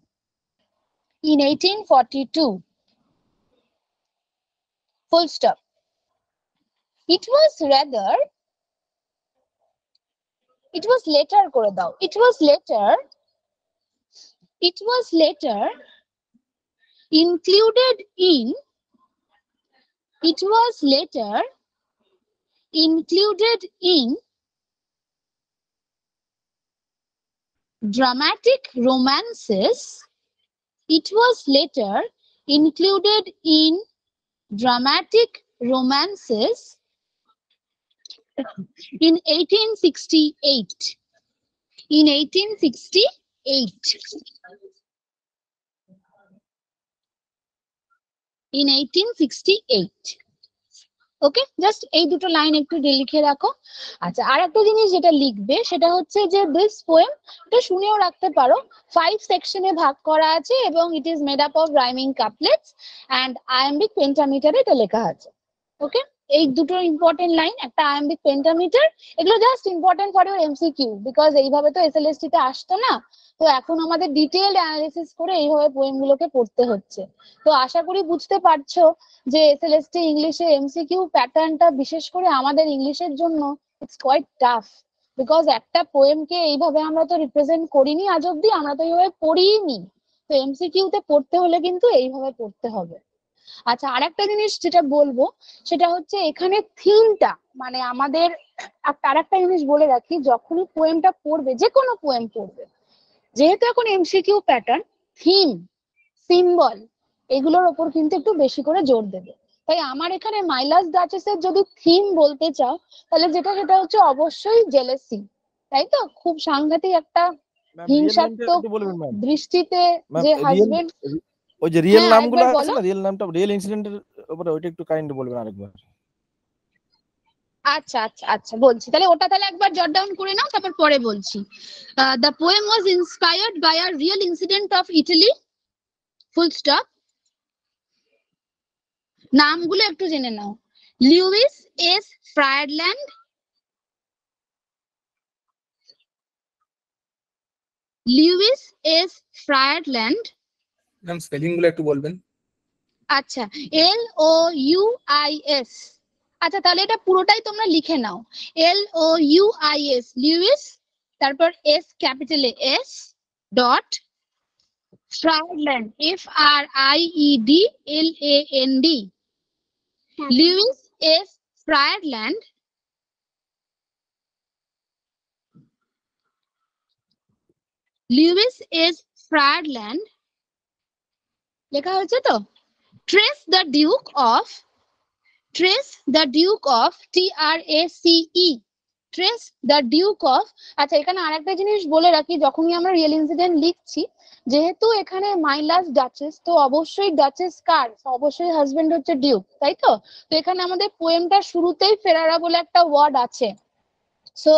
Speaker 1: full stop. It was later করে দাও, it was later included in dramatic romances. It was later included in dramatic romances in 1868. In 1868. In 1868. Okay, just এই দুটো লাইন একটু লিখে রাখো। আচ্ছা, আর একটা জিনিস যেটা লিখবে সেটা হচ্ছে যে দিস পোয়েম, এটা শুনেও রাখতে পারো, 5 সেকশনে ভাগ করা আছে এবং it is made up of rhyming couplets and iambic পেন্টামিটারে এটা লেখা আছে। ওকে, এই দুটো ইম্পর্টেন্ট লাইন, একটা আয়াম্বিক পেন্টামিটার, এগুলো just important for your MCQ, because এইভাবে তো এসএলএসটি তে আসতো না, তো এখন আমাদের ডিটেইলড অ্যানালিসিস করে এইভাবে পোয়েম গুলোকে পড়তে হচ্ছে। তো আশা করি বুঝতে পারছো যে এসএলএসটি ইংলিশে এমসিকিউ প্যাটার্নটা বিশেষ করে আমাদের ইংলিশের জন্য ইটস কোয়াইট টাফ, বিকজ একটা পোয়েমকে এইভাবে আমরা তো রিপ্রেজেন্ট করিনি আজ অব্দি, আমরা তো এইভাবে পড়িনি। তো এমসিকিউ তে পড়তে হলে কিন্তু এইভাবে পড়তে হবে। আচ্ছা, আরেকটা জিনিস যেটা বলবো সেটা হচ্ছে এখানে থিমটা, মানে আমাদের আরেকটা জিনিস বলে রাখি, যখনই পোয়েমটা পড়বে, যে কোনো পোয়েম পড়বে, যেহেতু এখন এমসিকিউ প্যাটার্ন, থিম, সিম্বল, এগুলোর ওপর কিন্তু একটু বেশি করে জোর দেবে। তাই আমার এখানে মাই লাস্ট ডাচেসের যদি থিম বলতে চাও, তাহলে সেটা হচ্ছে অবশ্যই জেলেসি, তাই তো? খুব সাংঘাতিক একটা হিংসাত্মক দৃষ্টিতে যে হাজবেন্ড,
Speaker 2: ওই যে রিয়েল নামগুলো আছে না, রিয়েল নামটা, রিয়েল ইনসিডেন্টের উপরে ওইটা একটু কাইন্ডলি বলবেন আরেকবার।
Speaker 1: আচ্ছা আচ্ছা আচ্ছা, বলছি তাহলে, ওটা তাহলে একবার জট ডাউন করে নাও, তারপর পরে বলছি। The poem was inspired by a real incident of Italy, full stop. নামগুলো একটু জেনে নাও। Louis S Friedland, Louis S Friedland.
Speaker 3: Ma'am spelling গুলো একটু বলবেন।
Speaker 1: আচ্ছা, LOUIS। আচ্ছা, তাহলে এটা পুরোটাই তোমরা লিখে নাও, LOUIS, লুইস, তারপর এস ক্যাপিটালে S, dot, Friedland, FRIEDLAND, Louis S Friedland, Louis S Friedland লেখা হয়েছে তো? Trace the duke of, trace the duke of, TRACE, trace the duke of. আচ্ছা, এখানে আরেকটা জিনিস বলে রাখি, যখনই আমরা রিয়েল ইনসিডেন্ট লিখছি, যেহেতু এখানে মাই লাস্ট ডাচেস, তো অবশ্যই ডাচেস কার, অবশ্যই হাজবেন্ড হচ্ছে ডিউক, তাই তো? তো এখানে আমাদের পোয়েমটা শুরুতেই ফেরারা বলে একটা ওয়ার্ড আছে। So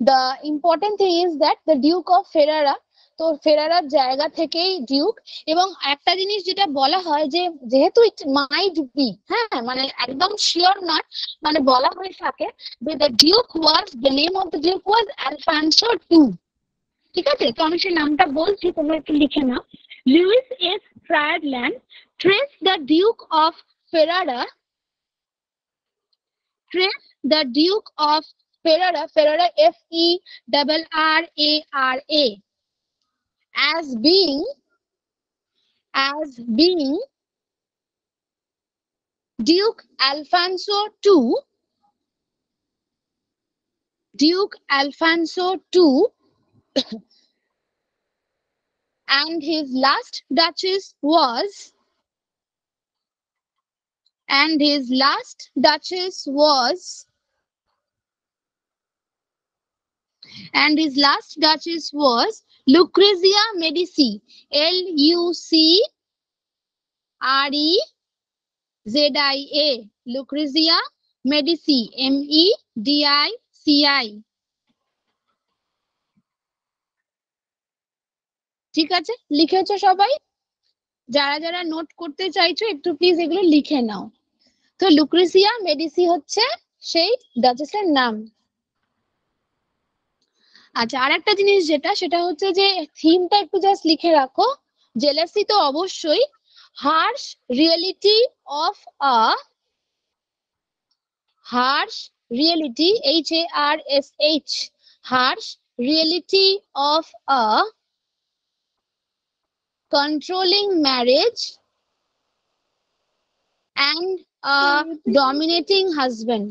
Speaker 1: the important thing is that the duke of ফেরারা, তো ফেরারার জায়গা থেকেই ডিউক। এবং একটা জিনিস যেটা বলা হয় যে যেহেতু ইট মাইট বি, হ্যাঁ, মানে একদম শিওর নট, মানে বলা হয়ে থাকে যে the duke was, the name of the duke was Alfonso two. ঠিক আছে, তো আমি সেই নামটা বলছি, তোমরা একটু লিখে নাও। Louis S Friedland trace the duke of Ferrara, trace the duke of Ferrara, Ferrara, FERRARA, as being Duke Alfonso II, Duke Alfonso II, and his last duchess was, and his last duchess was, and his last duchess was Lucrezia Medici, LUCREZIA, Lucrezia Medici, MEDICI। ঠিক আছে, লিখেছো সবাই? যারা যারা নোট করতে চাইছো একটু প্লিজ এগুলো লিখে নাও। তো লুক্রেসিয়া মেডিসি হচ্ছে সেই ডাচেসের নাম। আচ্ছা, আর একটা জিনিস যেটা, সেটা হচ্ছে যে থিমটা একটু জাস্ট লিখে রাখো। জেলাসি তো অবশ্যই, harsh reality of a, harsh reality, HARSH, harsh reality of a controlling marriage and a dominating husband.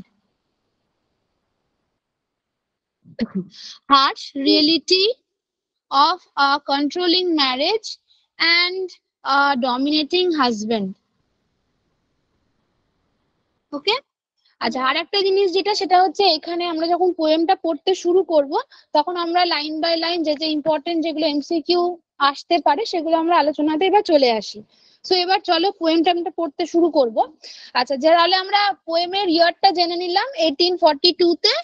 Speaker 1: Harsh reality of a controlling marriage and a dominating husband. Okay? আচ্ছা, আর একটা জিনিস যেটা, সেটা হচ্ছে এখানে আমরা যখন পোয়েমটা পড়তে শুরু করব, তখন আমরা লাইন বাই লাইন যে যে ইম্পর্টেন্ট যেগুলো এমসিকিউ আসতে পারে সেগুলো আমরা আলোচনাতে এবার চলে আসি। সো এবার চলো পোয়েমটা আমরা পড়তে শুরু করব। আচ্ছা, তাহলে আমরা পোয়েমের ইয়ারটা জেনে নিলাম 1842 তে।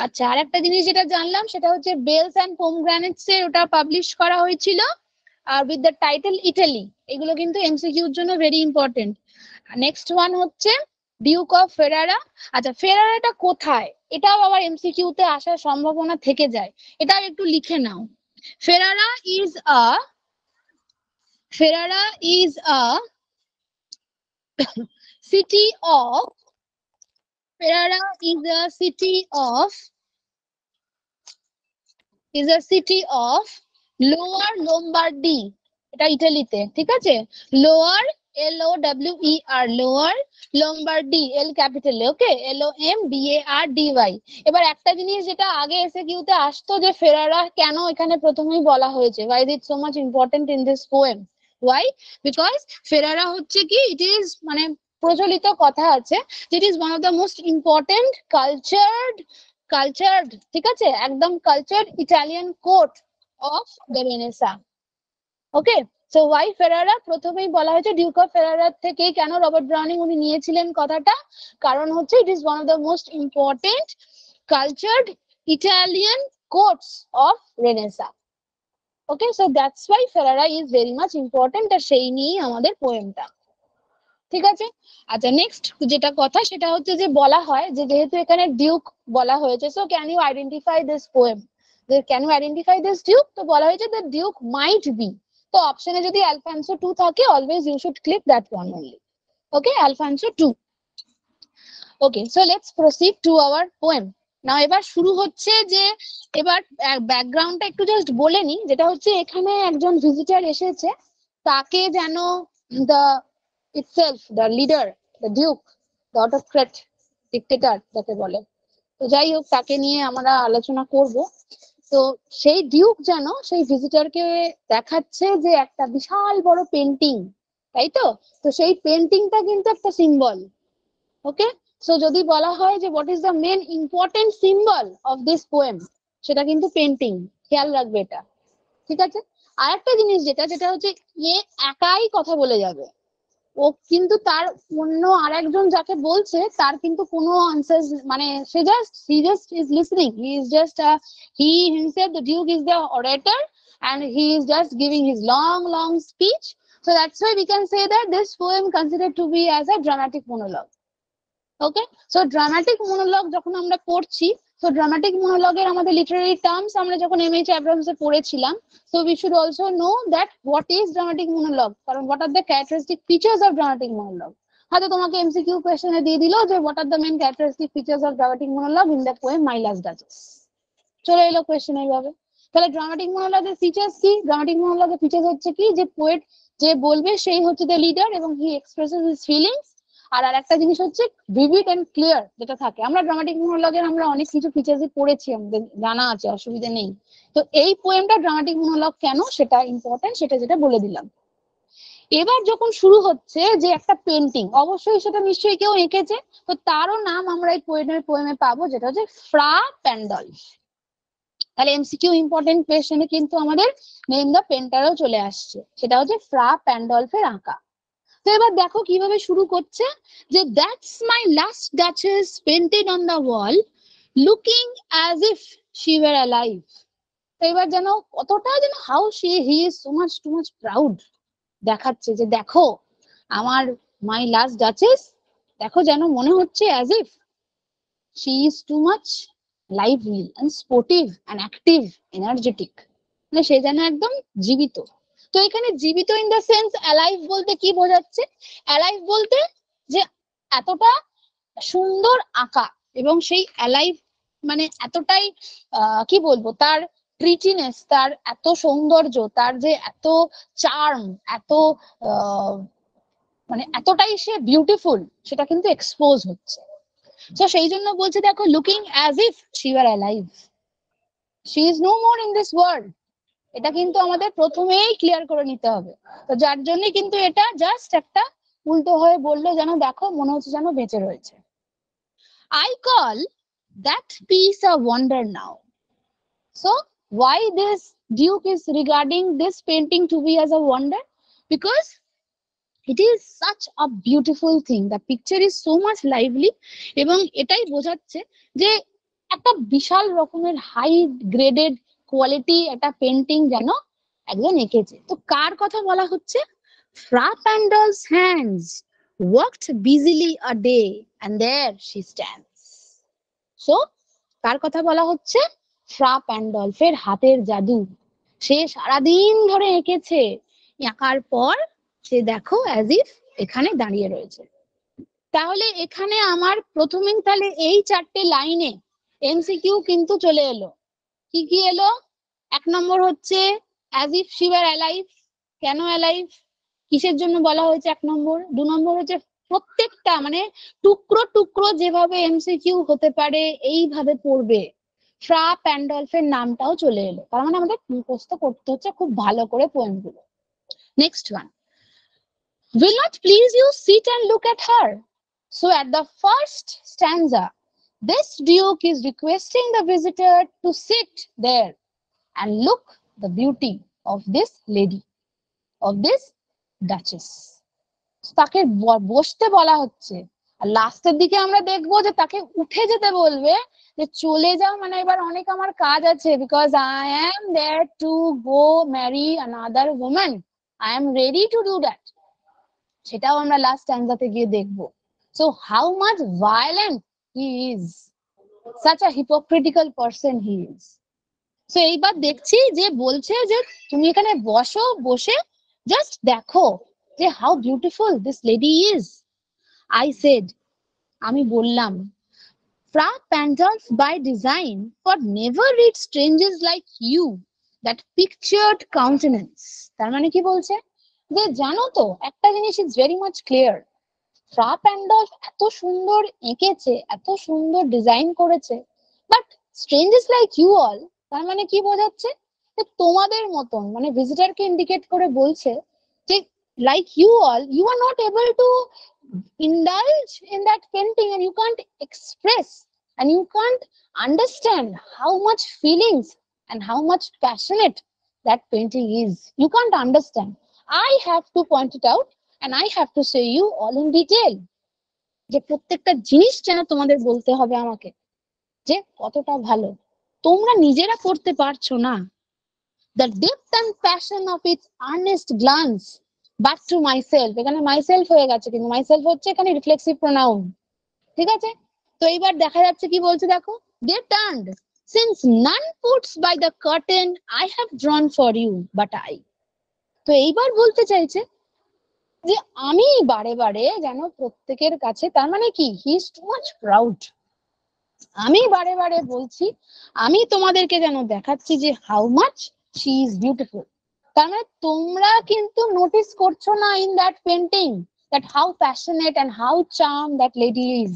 Speaker 1: আচ্ছা, আর একটা জিনিস যেটা জানলাম সেটা হচ্ছে বেলস অ্যান্ড পোমগ্রানেটস এর ওটা পাবলিশ করা হয়েছিল আর উইথ দ্য টাইটেল ইটালি। এগুলো কিন্তু এমসিকিউর জন্য ভেরি ইম্পর্টেন্ট। নেক্সট ওয়ান হচ্ছে ডিউক অফ ফেরারা। আচ্ছা, ফেরারাটা কোথায়, এটাও আবার এমসিকিউ তে আসার সম্ভাবনা থেকে যায়, এটাও একটু লিখে নাও। Ferrara is a city of Ferrara is a city of lower Lombardy. এটা ইতালিতে, ঠিক আছে? Lower LOWER lower Lombardy, L capital, okay, LOMBARDY। এবার একটা জিনিস যেটা আগে এসে কিউতে আসতো যে ফেরারা কেন এখানে প্রথমেই বলা হয়েছে, why is it so much important in this poem? Why? Because ফেরারা হচ্ছে কি, ইট ইজ মানে প্রচলিত কথা আছে যে it is one of the most important cultured, ঠিক আছে, একদম cultured Italian court of the Renaissance. Okay, so why Ferrara প্রথমেই বলা হয়েছে, ডিউক অফ ফেরারার থেকেই কেন রবার্ট ব্রাউনিং উনি নিয়েছিলেন কথাটা, কারণ হচ্ছে it is one of the most important cultured Italian courts of Renaissance. Okay, so that's why Ferrara is very much important, আর সেই নিয়েই আমাদের পোয়েমটা, ঠিক আছে? আচ্ছা, নেক্সট যেটা কথা সেটা হচ্ছে যে বলা হয় যে যেহেতু এখানে ডিউক বলা হয়েছে, so can you identify this poem, can you identify this duke? তো বলা হয়েছে দ্য ডিউক মাইট বি। তো অপশনে যদি আলফানসো 2 থাকে, always you should click that one only. Okay, Alfonso 2। Okay, so let's proceed to our poem now. এবার শুরু হচ্ছে যে, এবার ব্যাকগ্রাউন্ডটা একটু জাস্ট বলে নি, যেটা হচ্ছে এখানে একজন ভিজিটার এসেছে, তাকে যেন the itself, the leader, the duke, the autocrat, dictator যাকে বলে, তো যাই হোক তাকে নিয়ে আমরা আলোচনা করব। তো সেই ডিউক যেন সেই ভিজিটরকে দেখাচ্ছে যে একটা বিশাল বড় পেন্টিং, তাই তো? তো সেই পেন্টিংটা কিন্তু একটা সিম্বল। ওকে, সো যদি বলা হয় যে what is the main important symbol of this poem, সেটা কিন্তু পেন্টিং, খেয়াল রাখবে এটা, ঠিক আছে? আর একটা জিনিস যেটা হচ্ছে এ একাই কথা বলে যাবে, ও কিন্তু তার অন্য আরেকজন যাকে বলছে তার কিন্তু কোনো আনসার, মানে he just is listening, he himself, the duke is the orator and he is just giving his long speech. So that's why we can say that this poem considered to be as a dramatic monologue. Okay, so dramatic monologue যখন আমরা পড়ছি, সো ড্রামাটিক মনোলগের আমাদের লিটারারি টার্মস আমরা যখন এমএইচ অ্যাব্রামসে পড়েছিলাম, so we should also know that what is dramatic monologue, কারণ what are the characteristic features of dramatic monologue. হয়তো তোমাকে এমসিকিউ কোয়েশ্চেনে দিয়ে দিল যে what are the main characteristic features of dramatic monologue in the poem my last duchess, চলে এলো কোয়েশ্চেন এইভাবে। তাহলে ড্রামাটিক মনোলগের ফিচার্স কি? ড্রামাটিক মনোলগের ফিচার্স হচ্ছে কি, যে পোয়েট যে বলবে সেই হচ্ছে দ্য লিডার এবং হি এক্সপ্রেসেস হিজ ফিলিংস। আর একটা জিনিস হচ্ছে ভিভিড এন্ড ক্লিয়ার যেটা থাকে। আমরা ড্রামাটিক মনোলগের আমরা অনেক কিছু ফিচার্স পড়েছি, আমাদের জানা আছে, অসুবিধা নেই। তো এই পোয়েমটা ড্রামাটিক মনোলগ কেন সেটা ইম্পর্টেন্ট, সেটা যেটা বলে দিলাম। এবার যখন শুরু হচ্ছে যে একটা পেন্টিং, অবশ্যই সেটা নিশ্চয়ই কেউ এঁকেছে, তো তারও নাম আমরা এই পোয়েমে পাবো, যেটা হচ্ছে ফ্রা প্যান্ডলফ। তাহলে এমসিকিউ ইম্পর্টেন্ট কোয়েশ্চেনে কিন্তু আমাদের নেম দ্য পেন্টারও চলে আসছে, সেটা হচ্ছে ফ্রা প্যান্ডলফের আঁকা। তো এবার দেখো কিভাবে শুরু করছে, যে that's my last duchess painted on the wall looking as if she were alive. তো এবার যেন কতটা যেন হি is so much two much proud দেখাচ্ছে, যে দেখো আমার মাই লাস্ট ডাচেস, দেখো যেন মনে হচ্ছে as if she is too much lively and sportive and active energetic, মানে সে যেন একদম জীবিত। তো এখানে জীবিত ইন দ্য সেন্স অ্যালাইভ বলতে কি বোঝাচ্ছে? অ্যালাইভ বলতে যে এতটা সুন্দর আঁকা, এবং সেই অ্যালাইভ মানে এতটাই কি বলবো, তার প্রিটিনেস, তার এত সৌন্দর্য, তার যে এত চার্ম, এত মানে এতটাই সে বিউটিফুল, সেটা কিন্তু এক্সপোজ হচ্ছে। তো সেই জন্য বলছে দেখো looking as if she were alive, she is no more in this world. এটা কিন্তু আমাদের প্রথমেই ক্লিয়ার করে নিতে হবে। তো যার জন্য কিন্তু এটা জাস্ট একটা উল্টো হয়ে বললো যেন দেখো মনে হচ্ছে যেন বেঁচে রয়েছে। I call that piece a wonder now. So why this Duke is regarding this painting to be as a wonder? Because It is such a beautiful thing. The picture is so much lively এবং এটাই বোঝাচ্ছে যে একটা বিশাল রকমের হাই গ্রেডেড কোয়ালিটি একটা পেন্টিং যেন একজন এঁকেছে। তো কার কথা বলা হচ্ছে? Fra Pandol's hands worked busily a day and there she stands. So কার কথা বলা হচ্ছে? ফ্রা প্যান্ডলফের হাতের জাদু। সে সারাদিন ধরে এঁকেছে, আঁকার পর সে দেখো অ্যাজ ইফ এখানে দাঁড়িয়ে রয়েছে। তাহলে এখানে আমার প্রথমেই তাহলে এই 4টে লাইনে এমসিকিউ কিন্তু চলে এলো। কি কি এলো? 1 নম্বর হচ্ছে as if she were alive. কেন অ্যালাইভ? কিসের জন্য বলা হয়েছে 1 নম্বর? 2 নম্বর হচ্ছে প্রত্যেকটা মানে টুকরো টুকরো যেভাবে এমসিকিউ হতে পারে এইভাবে পড়বে। ফ্রা প্যান্ডলফের নামটাও চলে এলো, তার মানে আমাদের মুখস্থ করতে হচ্ছে খুব ভালো করে পোয়েমগুলো। Next one, will not please you sit and look at her. So at the first stanza, this duke is requesting the visitor to sit there and look the beauty of this lady, of this duchess. তাকে বসতে বলা হচ্ছে, আর লাস্টের দিকে আমরা দেখবো যে তাকে উঠে যেতে বলবে, যে চলে যাও মানে এবার অনেক আমার কাজ আছে, because I am there to go marry another woman, I am ready to do that. সেটাও আমরা লাস্ট স্ট্যান্জাতে গিয়ে দেখবো। So how much violent he is, such a hypocritical person he is. So এইবার দেখছি যে বলছে যে তুমি এখানে বসো, বসে জাস্ট দেখো যে how beautiful this lady is. I said, আমি বললাম, Fra Pandolf by design for never read strangers like you that pictured countenance. তার মানে কি বলছে? যে জানো তো একটা জিনিস is very much clear, Fra Pandolf এত সুন্দর এঁকেছে, এত সুন্দর ডিজাইন করেছে, but strangers like you all, তার মানে কি বোঝাচ্ছে? যে তোমাদের মতন, মানে ভিজিটরকে ইন্ডিকেট করে বলছে যে like you all, you are not able to indulge in that painting and you can't express and you can't understand how much feelings and how much passionate that painting is. You can't understand. I have to point it out and I have to say you all in detail. যে প্রত্যেকটা জিনিস যেন তোমাদের বলতে হবে আমাকে যে কতটা ভালো, তোমরা নিজেরা করতে পারছো না। The depth and passion of its earnest glance, but to myself, এখানে myself হয়ে গেছে, কিন্তু myself হচ্ছে এখানে রিফ্লেক্সিভ প্রোনাউন, ঠিক আছে? তো এইবার দেখা যাচ্ছে কি বলছে দেখো, they turned, since none puts by the curtain I have drawn for you but I. তো এইবার বলতে চাইছে যে আমি বারে বারে যেন প্রত্যেকের কাছে, তার মানে কি he is too much proud, আমি বারে বারে বলছি, আমি তোমাদেরকে যেন দেখাচ্ছি যে how much she is beautiful. তার মানে তোমরা কিন্তু নোটিস করছো না in that painting that how passionate and how charm that lady is.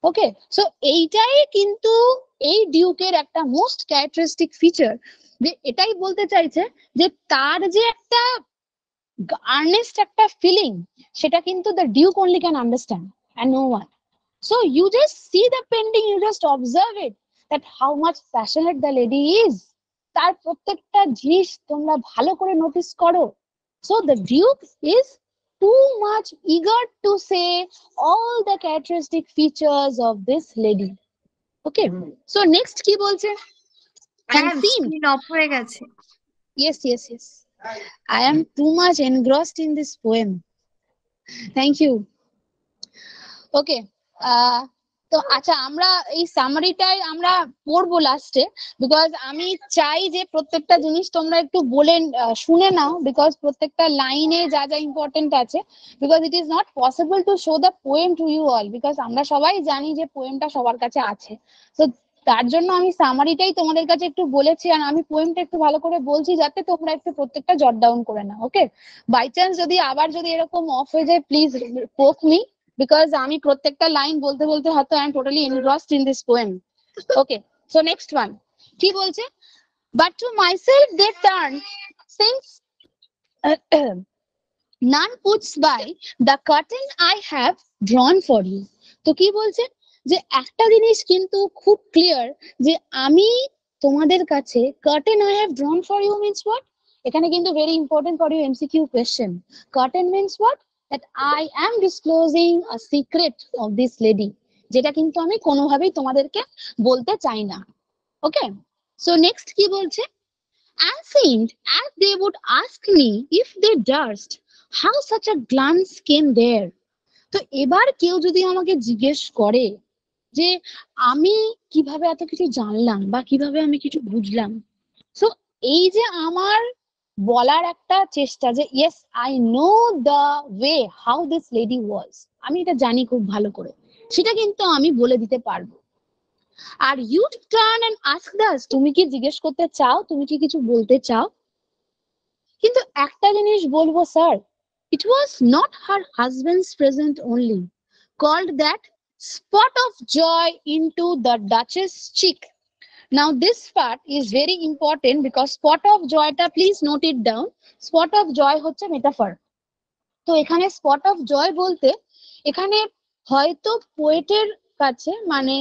Speaker 1: Okay, so এইটাই কিন্তু এই ডিউকের একটা মোস্ট ক্যারেক্টারিস্টিক ফিচার, যে এটাই বলতে চাইছে যে তার যে একটা আর্নেস্ট একটা ফিলিং, সেটা কিন্তু the duke only can understand and no one. So you just see the painting, you just observe it, that how much passionate the lady is. তার প্রত্যেকটা জিনিস তোমরা ভালো করে নোটিস করো। So the Duke is too much eager to say all the characteristic features of this lady. Okay, so next কি বলছে? And theme.
Speaker 4: স্ক্রিন অফ হয়ে গেছে।
Speaker 1: Yes, yes, yes. I am too much engrossed in this poem. Thank you. Okay. তো আচ্ছা, আমরা এই সামারিটাই আমরা পড়বো লাস্টে, বিকজ আমি চাই যে প্রত্যেকটা জিনিস তোমরা একটু বলে শুনে নাও, বিকজ প্রত্যেকটা লাইনে যা যা ইম্পর্টেন্ট আছে, because it is not possible to show the poem to you all, because আমরা সবাই জানি যে পোয়েমটা সবার কাছে আছে। তো তার জন্য আমি সামারিটাই তোমাদের কাছে একটু বলেছি, আর আমি পোয়েমটা একটু ভালো করে বলছি যাতে তোমরা একটু প্রত্যেকটা জট ডাউন করে নাও। ওকে, বাই চান্স যদি আবার যদি এরকম অফ হয়ে যায়, প্লিজ পোক মি, because আমি প্রত্যেকটা লাইন বলতে বলতে হয়তো I am totally engrossed in this poem. Okay, so next one কি বলছে? But to myself they turn, since none puts by the curtain I have drawn for you. তো কি বলছে? যে একটা জিনিস কিন্তু খুব ক্লিয়ার, যে আমি তোমাদের কাছে curtain I have drawn for you means what? এখানে কিন্তু very important for your MCQ question. Curtain means what? That I am disclosing a secret of this lady. যেটা কিন্তু আমি কোনোভাবেই তোমাদেরকে বলতে চাই না। ওকে, সো নেক্সট কি বলছে? And seemed as they would ask me if they durst, how such a glance came there. তো এবার কেউ যদি আমাকে জিজ্ঞেস করে যে আমি কিভাবে এত কিছু জানলাম বা কিভাবে আমি কিছু বুঝলাম, সো এই যে আমার বলার একটা চেষ্টা যে yes I know the way how this lady ওয়াজ, আমি এটা জানি খুব ভালো করে, সেটা কিন্তু আমি বলে দিতে পারবো। Are you turn and ask thus, তুমি কি জিজ্ঞেস করতে চাও, তুমি কি কিছু বলতে চাও? কিন্তু একটা জিনিস বলবো sir, it was not her husband's present only called that spot of joy into the Duchess' cheek. Now this part is very important because spot of joy টা please note it down. Spot of joy হচ্ছে মেটাফর। তো এখানে স্পট অফ জয় বলতে এখানে হয়তো পোয়েটের কাছে মানে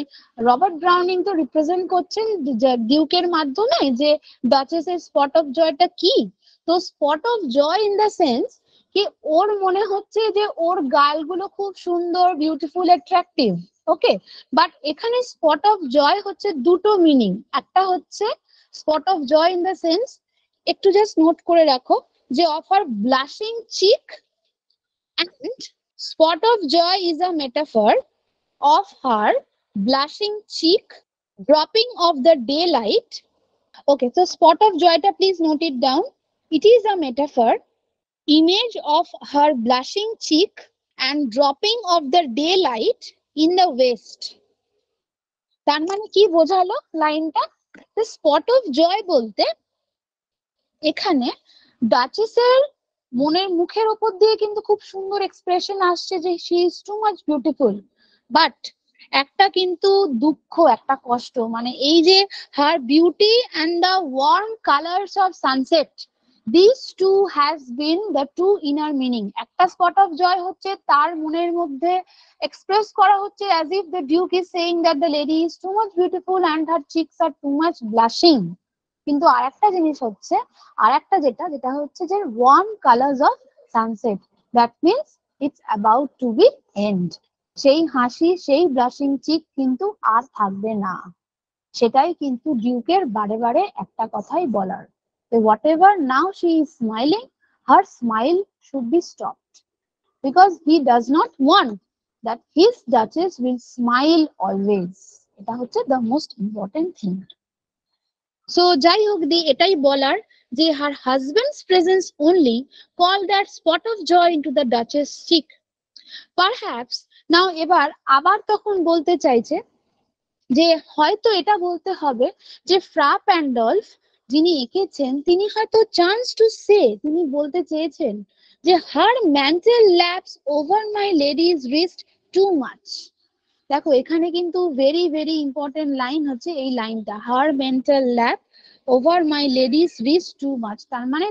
Speaker 1: রবার্ট ব্রাউনিং তো রিপ্রেজেন্ট করছেন ডিউকের মাধ্যমে যে ডাচেসের স্পট অফ জয়টা কি। তো spot of joy in the sense কি ওর মনে হচ্ছে যে ওর গালগুলো খুব সুন্দর, বিউটিফুল, অ্যাট্রাকটিভ। ওকে, বাট এখানে স্পট অফ জয় হচ্ছে দুটো মিনিং। একটা হচ্ছে spot of joy in the sense, একটু জাস্ট নোট করে রাখো যে of her blushing cheek, and spot of joy is a metaphor of her blushing cheek, dropping of the daylight. Okay, so spot of joy ta please note it down. It is a metaphor, image of her blushing cheek and dropping of the daylight in the west. তার মানে কি বোঝালো লাইনটা? স্পট অফ জয় বলতে এখানে ডাচেসের মনের মুখের ওপর দিয়ে কিন্তু খুব সুন্দর এক্সপ্রেশন আসছে যে she is too much beautiful, but একটা কিন্তু দুঃখ, একটা কষ্ট, মানে এই যে her beauty and the warm colours of sunset, this too has been the two inner meaning. একটা স্পট অফ জয় হচ্ছে তার মনের মধ্যে এক্সপ্রেস করা হচ্ছে as if the duke is saying that the lady is too much beautiful and her cheeks are too much blushing. কিন্তু আরেকটা জিনিস হচ্ছে, আরেকটা যেটা হচ্ছে যে warm colours of sunset, that means it's about to be end. সেই হাসি, সেই ব্লাশিং চিক কিন্তু আর থাকবে না। সেটাই কিন্তু ডিউকের বারে বারে একটা কথাই বলার, whatever now she is smiling, her smile should be stopped because he does not want that his duchess will smile always. এটা হচ্ছে the most important thing. So যাই হোক, দি এটাই বলার যে her husband's presence only call that spot of joy into the duchess cheek. Perhaps now এবার আবার তখন বলতে চাইছে যে হয়তো এটা বলতে হবে যে ফ্রা প্যান্ডলফ যিনি এঁকেছেন তিনি হয়তো চান্স টু সে, তিনি বলতে চেয়েছেন যে her mantle laps over my lady's wrist too much. দেখো এখানে কিন্তু ভেরি ভেরি ইম্পর্টেন্ট লাইন হচ্ছে এই লাইনটা, her mantle lap over my lady's wrist too much. তার মানে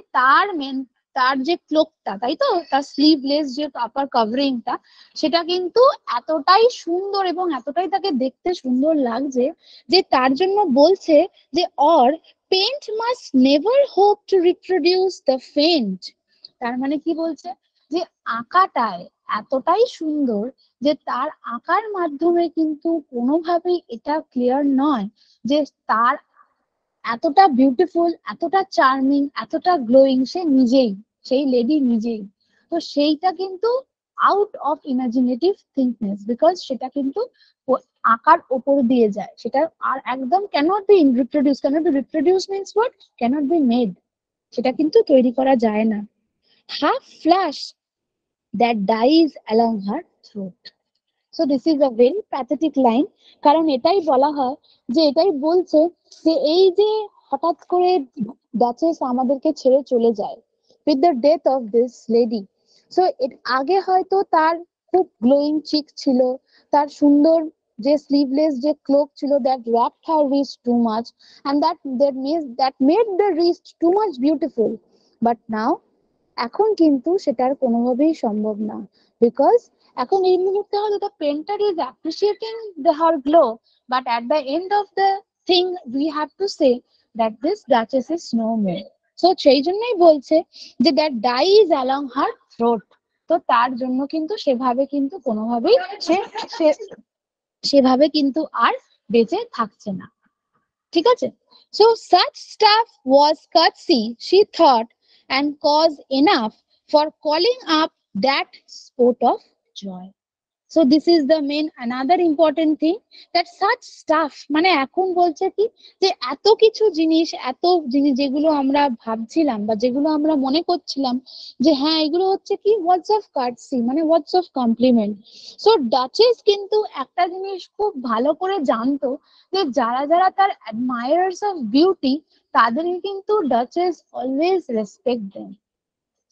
Speaker 1: তার যে ক্লোকটা, তাই তো, তার স্লিভলেস যে আপার কভারিংটা, সেটা কিন্তু এতটাই সুন্দর এবং এতটাই তাকে দেখতে সুন্দর লাগছে যে তার জন্য বলছে যে or paint must never hope to reproduce the faint. তার মানে কি বলছে যে আঁকাটায় এতটাই সুন্দর যে তার আঁকার মাধ্যমে কিন্তু কোনোভাবেই এটা ক্লিয়ার নয় যে তার এতটা বিউটিফুল, এতটা চার্মিং, এতটা গ্লোয়িং সে নিজেই, সেই লেডি নিজেই। তো সেইটা কিন্তু out of imaginative thinkness, because সেটা কিন্তু আঁকার ওপর দিয়ে যায়, সেটা আর একদম cannot be reproduce. Cannot be reproduce means what? Cannot be made. সেটা কিন্তু তৈরি করা যায় না। Half flash that dies along her throat. So this is a very pathetic line, কারণ এটাই বলা হয় যে এটাই বলছে যে এই যে হঠাৎ করে ডাচেস আমাদেরকে ছেড়ে চলে যায় with the death of this lady. So আগে হয়তো তার খুব গ্লোয়িং চিক ছিল, তার সুন্দর যে স্লিভলেস যে ক্লোক ছিল that wrapped her wrist too much and that made the wrist too much beautiful, but now এখন কিন্তু সেটার কোনোভাবেই সম্ভব না, বিকজ এখন এই মুহূর্তে হয়তো the painter is appreciating her glow, but at the end of the thing we have to say that this duchess is no more. So সেই জন্যই বলছে যে that die is along her throat. তো তার জন্য কিন্তু সেভাবে কিন্তু কোনোভাবেই সেভাবে কিন্তু আর বেঁচে থাকছে না, ঠিক আছে? So such stuff was courtesy, she thought, and cause enough for calling up that sport of joy. So this is the main another important thing, that such stuff মানে এখন বলছে কি যে এত কিছু জিনিস যেগুলো আমরা ভাবছিলাম বা যেগুলো আমরা মনে করছিলাম যে হ্যাঁ এগুলো হচ্ছে কি ওয়ার্ডস অফ কার্টসি, মানে words of compliment. So duchess কিন্তু একটা জিনিস খুব ভালো করে জানতো যে যারা যারা তার অ্যাডমায়ার্স অফ বিউটি তাদেরকে কিন্তু ডাচেস অলওয়েজ রেসপেক্ট দেন।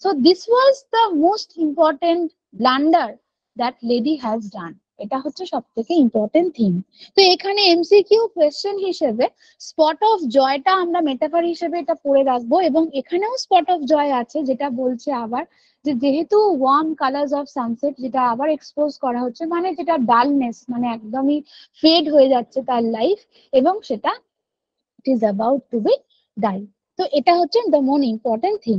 Speaker 1: So this was the most important blunder that lady has done. এটা হচ্ছে সবথেকে ইম্পর্টেন্ট থিং। তো এখানে এমসিকিউ কোয়েশ্চেন হিসেবে স্পট অফ জয়টা আমরা মেটাফর হিসেবে এটা পড়ে রাখবো, এবং এখানেও স্পট অফ জয় আছে যেটা বলছে আবার যে যেহেতু ওয়ার্ম কালার্স অফ সানসেট যেটা আবার এক্সপোজ করা হচ্ছে, মানে যেটা ডালনেস মানে একদমই ফেড হয়ে যাচ্ছে তার লাইফ, এবং সেটা it is about to be die. তো এটা হচ্ছে দ্য মোর ইম্পর্টেন্ট থিং।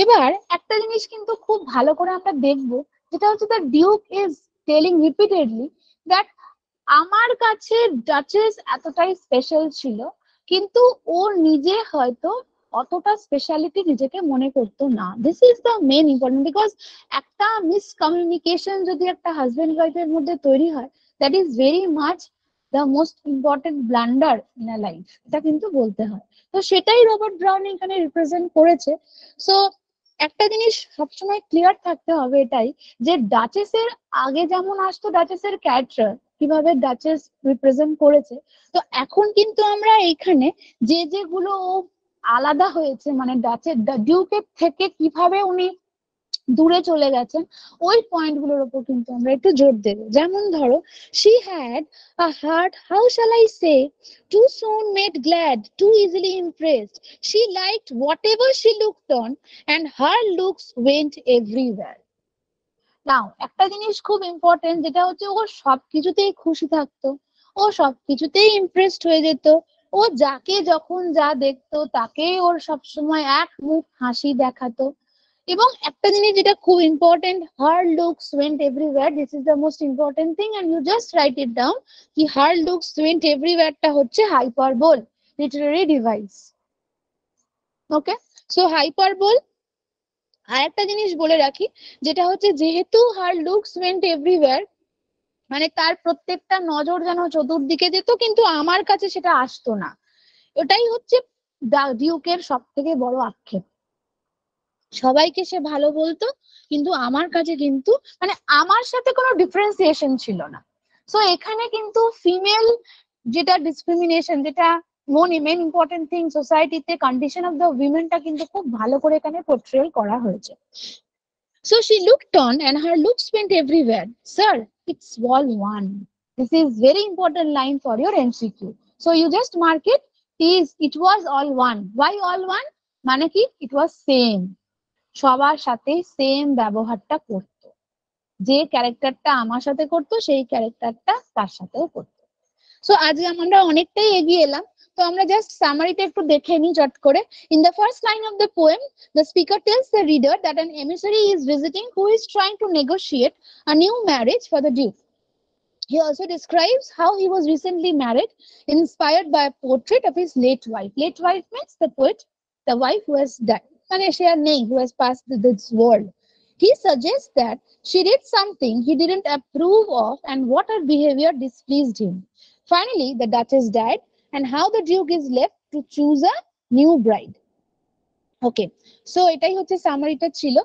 Speaker 1: এবার একটা জিনিস কিন্তু খুব ভালো করে আমরা দেখবো, যেটা হচ্ছে the duke is telling repeatedly that আমার কাছে ডাচেস এতটাই স্পেশাল ছিল, কিন্তু ও নিজে হয়তো অতটা স্পেশালিটি নিজেকে মনে করতো না। This is the main important, because একটা মিসকমিউনিকেশন যদি একটা হাজবেন্ড ওয়াইফের মধ্যে তৈরি হয়, that is very much the most important blunder in a life, এটা কিন্তু বলতে হয়। তো সেটাই রবার্ট ব্রাউন এখানে রিপ্রেজেন্ট করেছে। সো একটা জিনিস সবসময় ক্লিয়ার থাকতে হবে এটাই, যে ডাচেসের আগে যেমন আসতো ডাচেসের ক্যারেক্টার, কিভাবে ডাচেস রিপ্রেজেন্ট করেছে, তো এখন কিন্তু আমরা এখানে যেগুলো আলাদা হয়েছে, মানে ডাচের ডিউকের থেকে কিভাবে উনি দূরে চলে গেছেন, ওই পয়েন্ট গুলোর উপর কিন্তু আমরা একটু জোর দেব। যেমন ধরো, she had a heart, how shall I say, too soon made glad, too easily impressed, she liked whatever she looked on, and her looks went everywhere. নাও একটা জিনিস খুব ইম্পর্টেন্ট, যেটা হচ্ছে ও সবকিছুতেই খুশি থাকতো, ও সবকিছুতেই ইমপ্রেসড হয়ে যেত, ও যাকে যখন যা দেখতো তাকেই ওর সবসময় এক মুখ হাসি দেখাতো। এবং একটা জিনিস যেটা খুব important, her looks went everywhere, this is the most important thing, and you just write it down, কি হার লুকস ওয়েন্ট এভরিওয়্যারটা হচ্ছে hyperbole literary device. Okay, so hyperbole. আর একটা জিনিস বলে রাখি, যেটা হচ্ছে যেহেতু হার লুকস ওয়েন্ট এভরিওয়্যার, মানে তার প্রত্যেকটা নজর যেন চতুর্দিকে যেত, কিন্তু আমার কাছে সেটা আসতো না। ওটাই হচ্ছে ডিউকের সব থেকে বড় আক্ষেপ। সবাইকে সে ভালো বলতো, কিন্তু আমার কাছে কিন্তু মানে আমার সাথে কোনো ডিফারেন্সিয়েশন ছিল না। সো এখানে কিন্তু ফিমেল যেটা ডিসক্রিমিনেশন, যেটা মেন ইম্পর্টেন্ট থিং সোসাইটিতে কন্ডিশন অফ দ্য উইমেনটা কিন্তু খুব ভালো করে এখানে পোর্ট্রেল করা হয়েছে। So she looked on and her looks went everywhere. Sir, it's all one. This is very important line for your MCQ. So you just mark it. It was all one. Why all one? মানে কি? It was same. সবার সাথে সেম ব্যবহারটা করতো, যে ক্যারেক্টারটা আমার সাথে করতো সেই ক্যারেক্টারটা তার সাথেও করতো। সো আজকে আমরা অনেকটাই এগিয়ে এলাম, তো আমরা জাস্ট সামারিটা একটু দেখে নিই চট করে। In the first line of the poem, the speaker tells the reader that an emissary is visiting who is trying to negotiate a new marriage for the duke. He also describes how he was recently married, inspired by a portrait of his late wife. Late wife means the poet, the wife who has died, who has passed this world. He suggests that she did something he didn't approve of and what her behavior displeased him. Finally, the duchess died, and how the duke is left to choose a new bride. Okay, so এটাই হচ্ছে সামারিটা ছিল।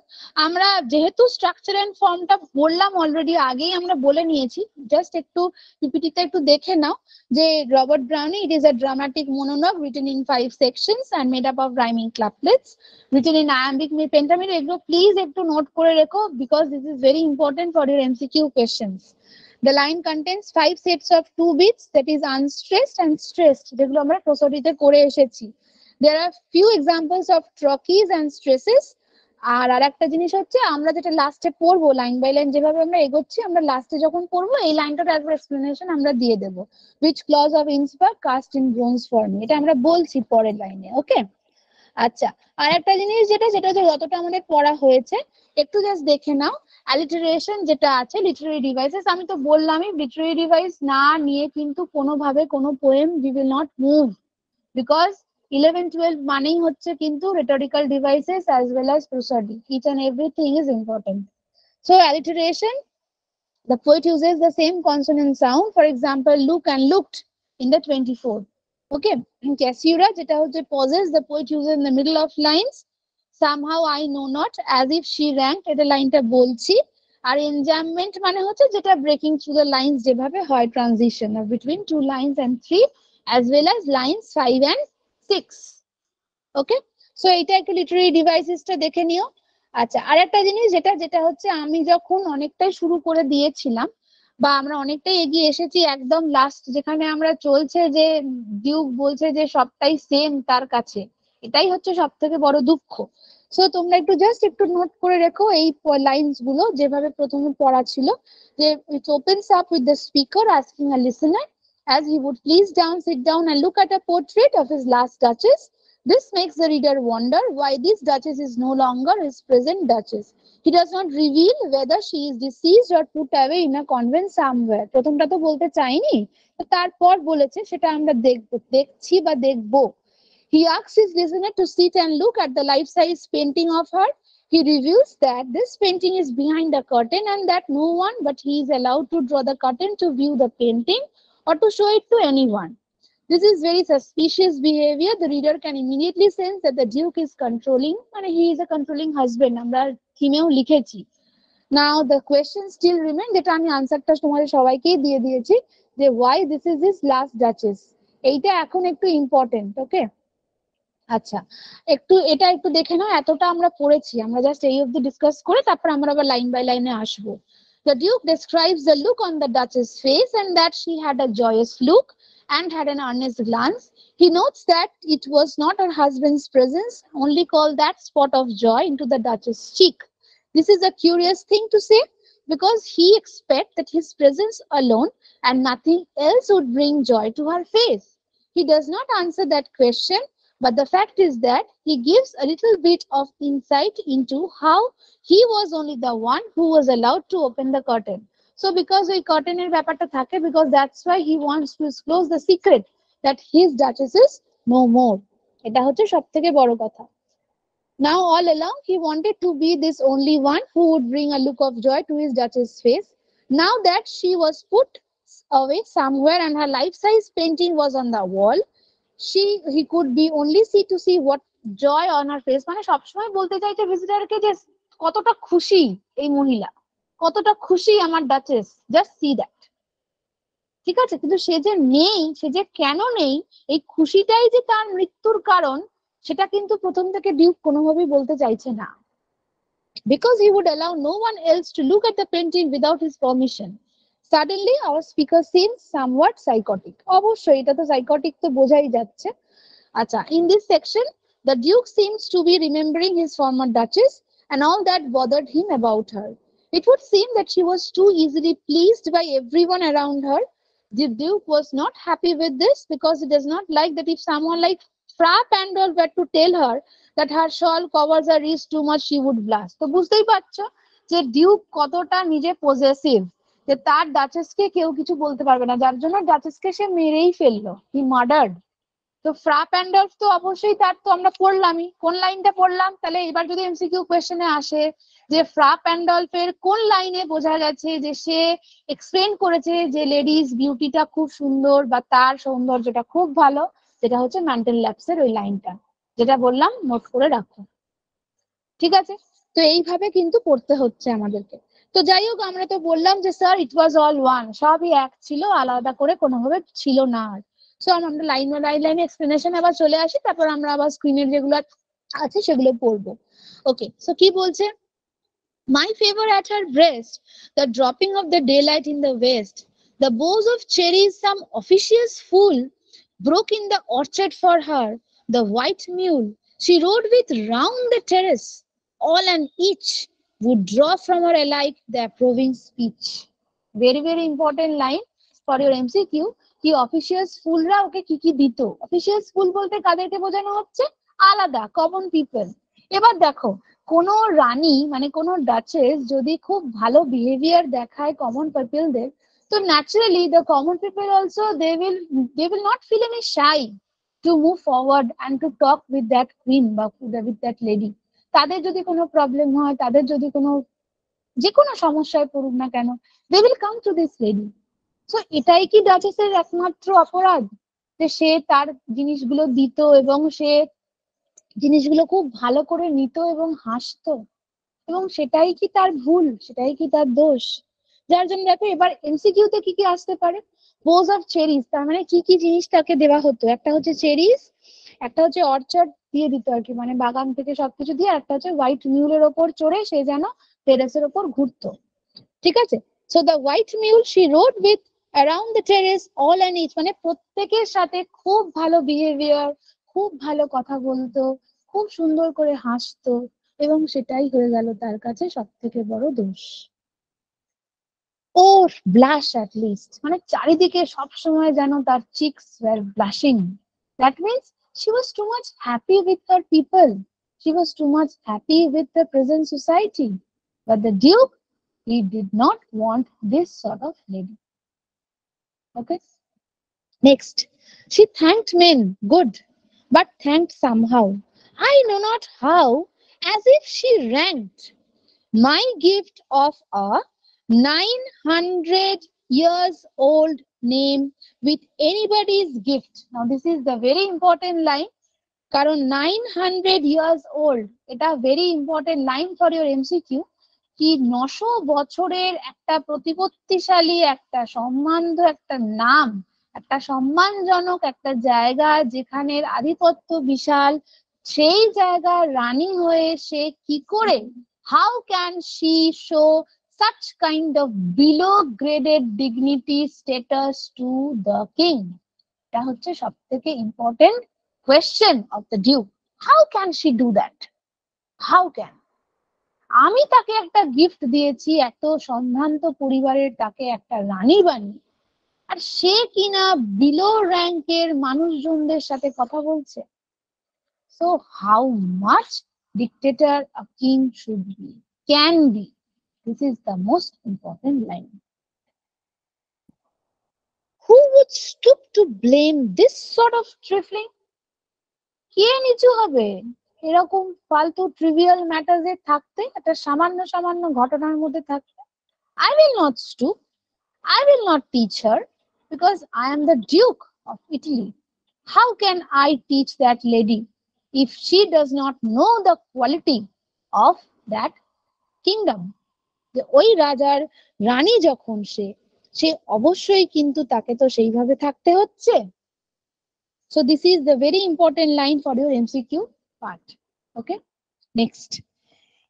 Speaker 1: আমরা যেহেতু স্ট্রাকচার এন্ড ফর্মটা বললাম অলরেডি, আগেই আমরা বলে নিয়েছি, জাস্ট একটু পিপিটিটা একটু দেখে নাও যে Robert Browning, it is a dramatic monologue written in 5 sections and made up of rhyming couplets written in iambic pentameter. এগুলো প্লিজ একটু নোট করে রেখো, because this is very important for your MCQ questions. The line contains 5 sets of 2 beats, that is unstressed and stressed, যেগুলো আমরা প্রসডিতে করে এসেছি। There are few examples of trochees and stresses. আর আরেকটা জিনিস হচ্ছে আমরা যেটা লাস্টে পড়বো, লাইন বাই লাইন যেভাবে আমরা এগোচ্ছি, আমরা লাস্টে যখন পড়বো এই লাইনটার একবার এক্সপ্লেনেশন আমরা দিয়ে দেবো। Which clause of Innsbruck cast in bronze for me, এটা আমরা বলছি পরের লাইনে। ওকে, আচ্ছা, আর একটা জিনিস যেটা যতটা আমাদের পড়া হয়েছে একটু জাস্ট দেখে নাও। অ্যালিটারেশন যেটা আছে, লিটারারি ডিভাইসেস, আমি তো বললামই লিটারারি ডিভাইস না নিয়ে কিন্তু কোনোভাবে কোনো poem we will not move, because 11-12 মানেই হচ্ছে কিন্তু rhetorical devices as well as prosody. Each and everything is important. So alliteration, the poet uses the same consonant sound. For example, look and looked in the 24. Okay. In caesura, যেটা হচ্ছে pauses, the poet uses in the middle of lines. Somehow I know not, as if she ranked, এটা লাইনটা বলছি। আর enjambment মানে হচ্ছে যেটা breaking through the lines যেভাবে হয় transition between 2 lines and 3 as well as lines 5 and 6. Okay, so এইটা একটু লিটারারি ডিভাইসেসটা দেখে নিও। আচ্ছা, আর একটা জিনিস যেটা হচ্ছে আমি যখন অনেকটাই শুরু করে দিয়েছিলাম বা আমরা অনেকটাই এগিয়ে এসেছি, একদম লাস্ট যেখানে আমরা চলছে যে ডিউক বলছে যে সবটাই সেম তার কাছে, এটাই হচ্ছে সব থেকে বড় দুঃখ। সো তোমরা একটু জাস্ট একটু নোট করে রেখো এই লাইনস গুলো যেভাবে প্রথমে পড়া ছিল, যে ইট opens up with the speaker asking a listener as he would please sit down and look at a portrait of his last duchess. This makes the reader wonder why this duchess is no longer his present duchess. He does not reveal whether she is deceased or put away in a convent somewhere. প্রথমটা তো বলতে চাইনি, তারপর বলেছে সেটা আমরা দেখছি বা দেখবো। He asks his listener to sit and look at the life-size painting of her. He reveals that this painting is behind a curtain and that no one but he is allowed to draw the curtain to view the painting or to show it to anyone. This is very suspicious behavior. The reader can immediately sense that the Duke is controlling, and he is a controlling husband. আমরা থিমেও লিখেছি। Now the question still remains, যেটা আমি আনসারটা তোমাদের সবাইকেই দিয়ে দিয়েছি, যে why this is his last duchess. এইটা এখন একটু ইম্পর্টেন্ট। ওকে, আচ্ছা এটা একটু দেখে নাও। এতটা আমরা পড়েছি, আমরা জাস্ট এই অবধি ডিসকাস করে তারপর আমরা আবার লাইন বাই লাইনে আসবো। The Duke describes the look on the Duchess' face and that she had a joyous look and had an earnest glance. He notes that it was not her husband's presence only called that spot of joy into the Duchess' cheek. This is a curious thing to say because he expects that his presence alone and nothing else would bring joy to her face. He does not answer that question, but the fact is that he gives a little bit of insight into how he was only the one who was allowed to open the curtain. So because ওই কার্টেনের ব্যাপারটা থাকে, because that's why he wants to disclose the secret that his duchess is no more. এটা হচ্ছে সবথেকে বড় কথা। Now all along he wanted to be this only one who would bring a look of joy to his duchess' face. Now that she was put away somewhere and her life-size painting was on the wall, he could be only see what joy on her face. মানে সবসময় বলতে চাইছে ভিজিটরকে যে কতটা খুশি এই মহিলা, কতটা খুশি আমার ডাচেস, জাস্ট সি দ্যাট। ঠিক আছে, কিন্তু সে যে নেই, সে যে কেন নেই, এই খুশিটাই যে তার মৃত্যুর কারণ, সেটা কিন্তু প্রথম থেকে ডিউক কোনোভাবেই বলতে চাইছে না। Because he would allow no one else to look at the painting without his permission. Suddenly our speaker seems somewhat psychotic. অবশ্যই এটা তো সাইকোটিক তো বোঝাই যাচ্ছে। আচ্ছা, in this section the Duke seems to be remembering his former duchess and all that bothered him about her. It would seem that she was too easily pleased by everyone around her. The Duke was not happy with this because he does not like that if someone like Fra Pandolf were to tell her that her shawl covers her wrist too much, she would blush. তো বুঝতেই পারছো যে ডিউক কতটা নিজে পজেসিভ, যে তার ডাচেসকে কেউ কিছু বলতে পারবে না, যার জন্য ডাচেসকে সে মেরেই ফেললো, হি মার্ডার্ড। তো ফ্রা প্যান্ডলফ তো অবশ্যই, তার তো আমরা পড়লামই, কোন লাইনটা পড়লাম, তাহলে এবার যদি এমসিকিউ কোয়েশ্চেনে আসে যে ফ্রা প্যান্ডলফের কোন লাইনে বোঝা গেছে যে সে এক্সপ্লেন করেছে যে লেডিজ বিউটিটা খুব সুন্দর বা তার সৌন্দর্যটা খুব ভালো, যেটা হচ্ছে ম্যান্টেল ল্যাপসের ওই লাইনটা, যেটা বললাম নোট করে রাখো। ঠিক আছে, তো এইভাবে কিন্তু পড়তে হচ্ছে আমাদেরকে। তো যাই হোক, আমরা তো বললাম যে sir it was all one, সবই এক ছিল, আলাদা করে কোনোভাবে ছিল না। আর সো আমরা লাইন এক্সপ্লেনেশন আবার চলে আসি, তারপর আমরা আবার স্ক্রিনের যেগুলো আছে সেগুলো পড়বো। ওকে, সো কি বলছে? My favor at her breast, the dropping of the daylight in the west, the boughs of cherries some officious fool broke in the orchard for her, the white mule she rode with round the terrace, all and each would draw from her alike the approving speech. Very, very important line for your MCQ. কি অফিসিয়াস ফুলরা ওকে কি কি দিত? অফিসিয়াস ফুল বলতে কাদেরকে বোঝানো হচ্ছে? আলাদা, কমন পিপল। এবার দেখো, কোন রানী মানে কোন ডাচেস যদি খুব ভালো বিহেভিয়ার দেখায় কমন পিপলদের, তো naturally the common people also they will not feel any shy to move forward and to talk with that queen বা উইথ দ্যাট লেডি। তাদের যদি কোনো প্রবলেম হয়, তাদের যদি কোনো যে কোনো সমস্যায় পড়ুক না কেন, they will come to this lady. So এটাই কি ডাচেসের একমাত্র অপরাধ, যে সে তার জিনিসগুলো দিত এবং সে জিনিসগুলো খুব ভালো করে নিত এবং হাসতো, এবং সেটাই কি তার ভুল, সেটাই কি তার দোষ? যার জন্য দেখো এবার এমসিকিউ তে কি কি আসতে পারে। বোজ অফ চেরিজ, তার মানে কি কি জিনিস তাকে দেওয়া হতো। একটা হচ্ছে চেরিজ, একটা হচ্ছে অর্চার্ড দিয়ে দিত আর কি, মানে বাগান থেকে সবকিছু দিয়ে। একটা হচ্ছে হোয়াইট মিউলের ওপর চড়ে সে যেন টেরেসের ওপর ঘুরতো, ঠিক আছে? So the white mule she rode with around the terrace all and each, মানে প্রত্যেকের সাথে খুব ভালো বিহেভিয়ার, খুব ভালো কথা বলতো, খুব সুন্দর করে হাসতো, এবং সেটাই হয়ে গেল তার কাছে সব থেকে বড় দোষ। ও ব্লাশ অ্যাট লিস্ট, মানে চারিদিকে সবসময় যেন তার cheeks were blushing. That means she was too much happy with her people, she was too much happy with the present society, but the duke, he did not want this sort of lady. Okay, next, she thanked men, good, but thanked somehow, I know not how, as if she ranked my gift of a 900 years old name with anybody's gift. Now this is the very important line, কারণ 900 years old, এটা very important line for your MCQ, কি 900 বছরের একটা প্রতিপত্তিশালী, একটা সম্মানিত একটা নাম, একটা সম্মানজনক একটা জায়গা যেখানের আধিপত্য বিশাল, সেই জায়গার রানী হয়ে সে কি করে, how can she show such kind of below graded dignity status to the king? এটা হচ্ছে সবথেকে important question of the duke. How can she do that? How can? আমি তাকে একটা গিফট দিয়েছি, এত সম্ভ্রান্ত পরিবারের তাকে একটা রানী বানিয়ে, আর সে কিনা বিলো র্যাঙ্কের মানুষজনদের সাথে কথা বলছে। So how much dictator a king should be, can be. This is the most important line. Who would stoop to blame this sort of trifling? কে নিচু হবে এরকম ফালতু ট্রিভিয়াল ম্যাটার্সে থাকতে, একটা সামান্য সামান্য ঘটনার মধ্যে থাকতে? I will not stoop, I will not teach her, because I am the Duke of Italy. How can I teach that lady if she does not know the quality of that kingdom? যে ওই রাজার রানী যখন সে অবশ্যই কিন্তু তাকে তো সেইভাবে থাকতে হচ্ছে। So this is the very important line for your MCQ part. Okay, next.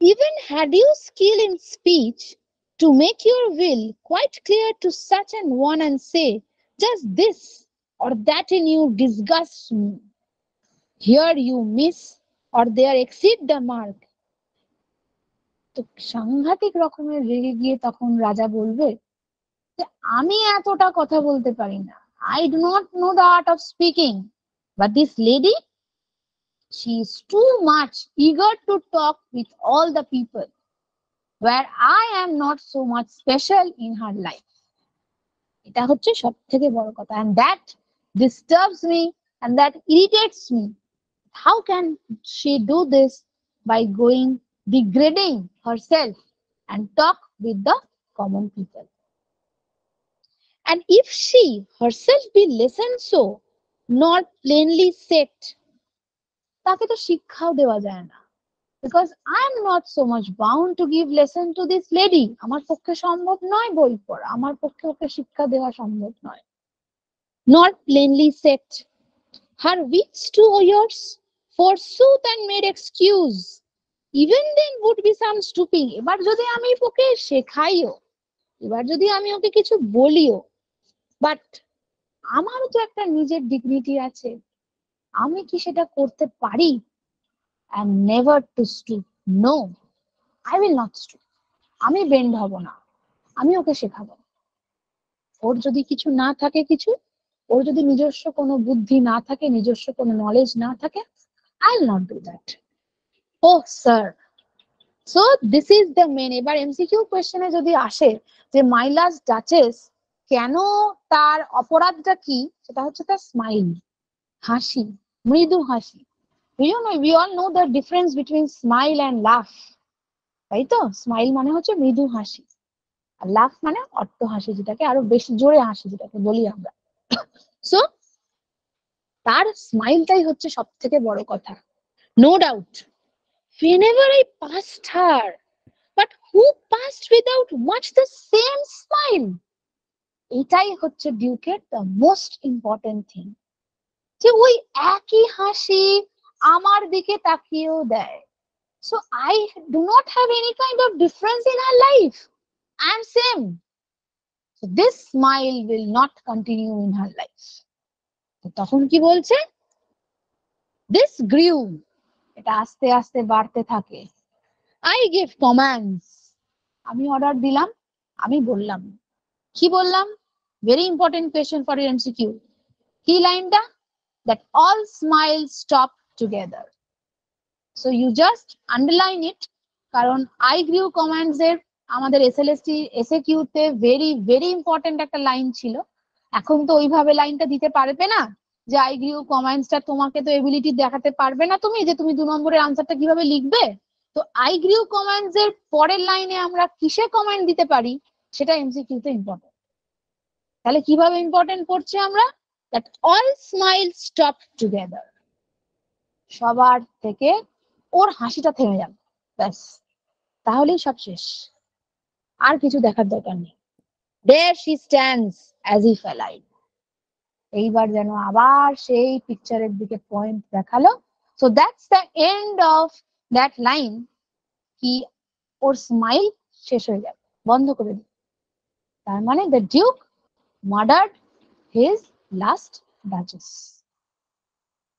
Speaker 1: Even had you skill in speech to make your will quite clear to such an one and say, just this or that in you disgusts me, here you miss or there exceed the mark. তো সাংঘাতিক রকমের রেগে গিয়ে তখন রাজা বলবে যে আমি এতটা কথা বলতে পারি না, I do not know the art of speaking, but this lady, she is too much eager to talk with all the people, where I am not so much special in her life. এটা হচ্ছে সব থেকে বড় কথা, and that disturbs me and that irritates me. How can she do this by going degrading herself and talk with the common people? And if she herself be listened so, not plainly set, তাকে তো শিক্ষাও দেওয়া যায় না, because I am not so much bound to give lesson to this lady. আমার পক্ষে সম্ভব নয় বই পড়া, আমার পক্ষে ওকে শিক্ষা দেওয়া সম্ভব নয়। Not plainly set, her wits to yours forsooth and made excuse, even then would be some stooping. এবার যদি আমি ওকে শেখাইও, এবার যদি আমি ওকে কিছু বলিও, বাট আমারও তো একটা নিজের ডিগনিটি আছে, আমি কি সেটা করতে পারি? And never to stoop. No, I will not stoop. আমি বেন্ড হব না, আমি ওকে শেখাবো। ওর যদি কিছু না থাকে, ওর যদি নিজস্ব কোনো বুদ্ধি না থাকে, নিজস্ব কোনো নলেজ না থাকে, I'll not do that. Oh, sir. So this is the main. এবার MCQ কোয়েশ্চেনে যদি আসে যে my last duchess কেন, তার অপরাধটা কি, সেটা হচ্ছে তার স্মাইল, হাসি, মৃদু হাসি। We all know the difference between smile and laugh, তাই তো? স্মাইল মানে হচ্ছে মৃদু হাসি, আর লাফ মানে অট্ট হাসি, যেটাকে আরো বেশি জোরে হাসি যেটাকে বলি আমরা। সো তার স্মাইলটাই হচ্ছে সব থেকে বড় কথা। No doubt, whenever I passed her, but who passed without much the same smile? এটাই হচ্ছে ডিউকের the most important thing, যে ওই একই হাসি আমার দিকে তাকিয়েও দেয়। So I do not have any kind of difference in her life. I am same. So this smile will not continue in her life. তো তখন কি বলছে? This grew. এটা আস্তে আস্তে বাড়তে থাকে। I gave commands. আমি অর্ডার দিলাম, আমি বললাম। কি বললাম? Very important question for your MCQ. কি লাইনটা? That all smiles stop together. So you just underline it, কারণ I grew commands এর আমাদের SLST SAQ তে very important একটা লাইন ছিল। এখন তো ওইভাবে লাইনটা দিতে পারবে না, যে I grew commands টা তোমাকে তো এবিলিটি দেখাতে পারবে না তুমি, যে তুমি 2 নম্বরের আনসারটা কিভাবে লিখবে। তো I grew commands এর পরের লাইনে আমরা কিসে কমেন্ট দিতে পারি সেটা MCQ তে ইম্পর্টেন্ট। তাহলে কিভাবে ইম্পর্টেন্ট পড়ছে আমরা? That all smiles stop together. সবার থেকে ওর হাসিটা থেমে যাবে, ব্যাস, তাহলেই সব শেষ, আর কিছু দেখার দরকার নেই। There she stands as if alive. এইবার যেন আবার সেই পিকচারের দিকে পয়েন্ট দেখালো। So that's the end of that line. কি, ওর স্মাইল শেষ হয়ে যাবে, বন্ধ করে দিল। তার মানে the Duke murdered his last duchess.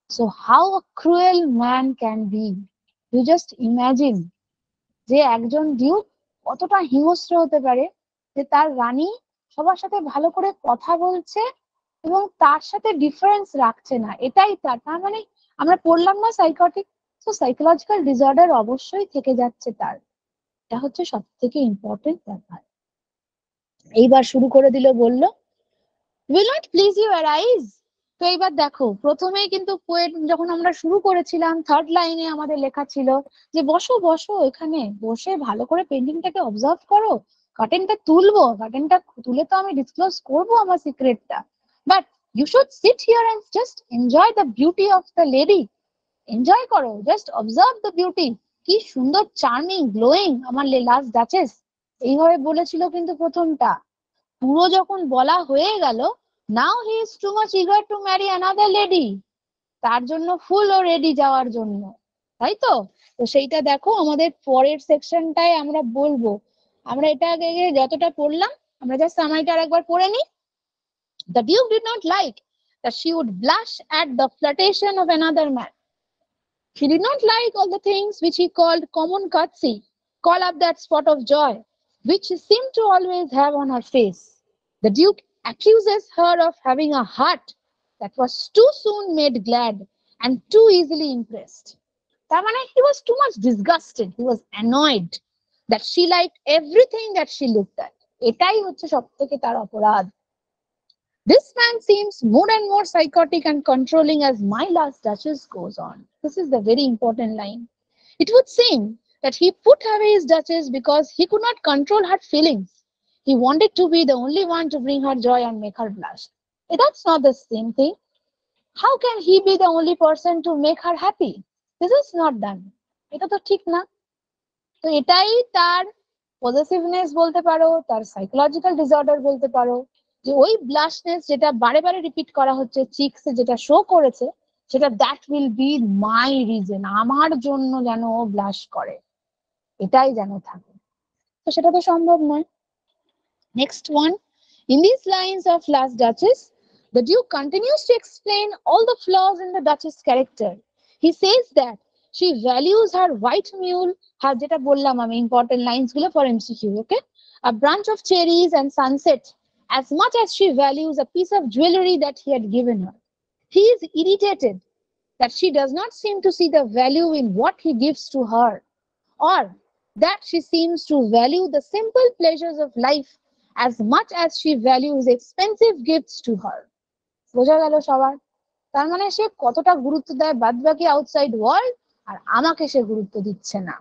Speaker 1: So how a cruel man can be. You just imagine যে একজন ডিউক কতটা হিংস্র হতে পারে, যে তার রানী সবার সাথে ভালো করে কথা বলছে এবং তার সাথে ডিফারেন্স রাখছে না, এটাই তার মানে আমরা পড়লাম না সাইকোটিক, তো সাইকোলজিক্যাল ডিসঅর্ডার অবশ্যই থেকে যাচ্ছে তার। এটা হচ্ছে সব থেকে ইম্পর্টেন্ট ব্যাপার। এইবার শুরু করে দিল, বলল will not please you arise. তো এইবার দেখো, প্রথমেই কিন্তু পোয়েট যখন আমরা শুরু করেছিলাম থার্ড লাইনে আমাদের লেখা ছিল যে বসো বসো, এখানে বসে ভালো করে পেন্টিংটাকে অবজার্ভ করো, কার্টেনটা তুলবো, কার্টেনটা তুলে তো আমি ডিসক্লোজ করবো আমার সিক্রেটটা, but you should sit here and just enjoy the beauty of the lady. Enjoy করো, জাস্ট অবজার্ভ দ্য বিউটি, কি সুন্দর, চার্মিং, গ্লোয়িং আমার লাস্ট ডাচেস, এইভাবে বলেছিল কিন্তু প্রথমটা। পুরো যখন বলা হয়ে গেল, now he is too much eager to marry another lady, তার জন্য ফুল ও রেডি যাওয়ার জন্য, তাই তো? তো সেইটা দেখো আমাদের পরের সেকশনটায় আমরা বলবো। আমরা এটা আগে যতটা পড়লাম আমরা জাস্ট সামারিটা আরেকবার পড়ে নিই। The Duke did not like that she would blush at the flirtation of another man. He did not like all the things which he called common courtesy, call up that spot of joy which she seemed to always have on her face. The Duke accuses her of having a heart that was too soon made glad and too easily impressed. তার মানে he was too much disgusted, he was annoyed that she liked everything that she looked at. এটাই হচ্ছে সবথেকে তার অপরাধ। This man seems more and more psychotic and controlling as my last duchess goes on. This is the very important line. It would seem that he put away his duchess because he could not control her feelings. He wanted to be the only one to bring her joy and make her blush. That's not the same thing. How can he be the only person to make her happy? This is not done. এটা তো ঠিক না। তো এটাই তার পজেসিভনেস বলতে পারো, তার সাইকোলজিক্যাল ডিসঅর্ডার বলতে পারো, যে ওই ব্লাশনেস যেটা বারে বারে রিপিট করা হচ্ছে, চিকসে যেটা শো করেছে, সেটা that will be my reason, আমার জন্য যেন ও ব্লাশ করে, এটাই যেন থাকে। তো সেটা তো সম্ভব নয়। Next one, in these lines of Last Duchess, the Duke continues to explain all the flaws in the Duchess' character. He says that she values her white mule, her যেটা বললাম আমি important lines গুলো for MCQ, okay? A branch of cherries and sunset as much as she values a piece of jewelry that he had given her. He is irritated that she does not seem to see the value in what he gives to her, or that she seems to value the simple pleasures of life as much as she values expensive gifts to her. বোঝা গেল সবার? তার মানে সে কতটা গুরুত্ব দেয় বাদবাকি আউটসাইড ওয়ার্ল্ড, আর আমাকে সে গুরুত্ব দিচ্ছে না।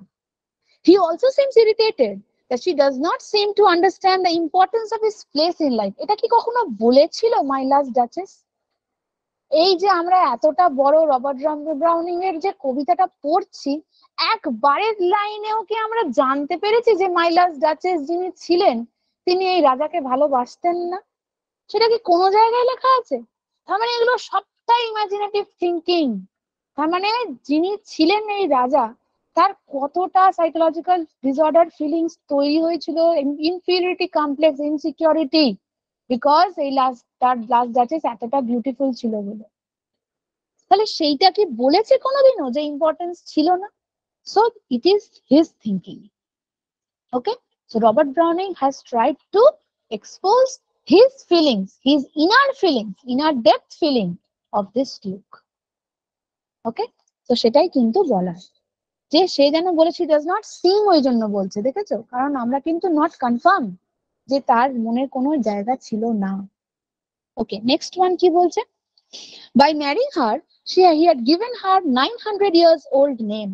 Speaker 1: He also seems irritated that she does not seem to understand the importance of his place in life. এটা কি কখনো বলেছিল মাই লাস্ট ডাচেস? এই যে আমরা এতটা বড় রবার্ট ব্রাউনিং এর যে কবিতাটা পড়ছি, একবারের লাইনেও কি আমরা জানতে পেরেছি যে মাই লাস্ট ডাচেস যিনি ছিলেন তিনি এই রাজাকে ভালোবাসতেন না? সেটা কি কোনো জায়গায় লেখা আছে? তার মানে এগুলো সবটাই ইমাজিনেটিভ থিঙ্কিং। তার মানে যিনি ছিলেন এই রাজা, তার কতটা সাইকোলজিক্যাল ডিসঅর্ডার ফিলিংস তৈরি হয়েছিল, ইনফিরিয়রিটি কমপ্লেক্স, ইনসিকিউরিটি, বিকজ এই লাস্ট ডাচেস এতটা বিউটিফুল ছিল বলে। তাহলে সেইটা কি বলেছে কোনোদিনও যে ইম্পর্টেন্স ছিল না? So it is his thinking. Okay, so Robert Browning has tried to expose his feelings, his inner depth feeling of this duke. Okay, so সেটাই কিন্তু বলার যে সে যেন বলেছে does not seem, ওই জন্য বলছে, দেখেছো? কারণ আমরা কিন্তু not confirm যে তার মনের কোনো জায়গা ছিল না। ওকে, নেক্সট ওয়ান কি বলছে? By marrying her, he had given her 900 years old name.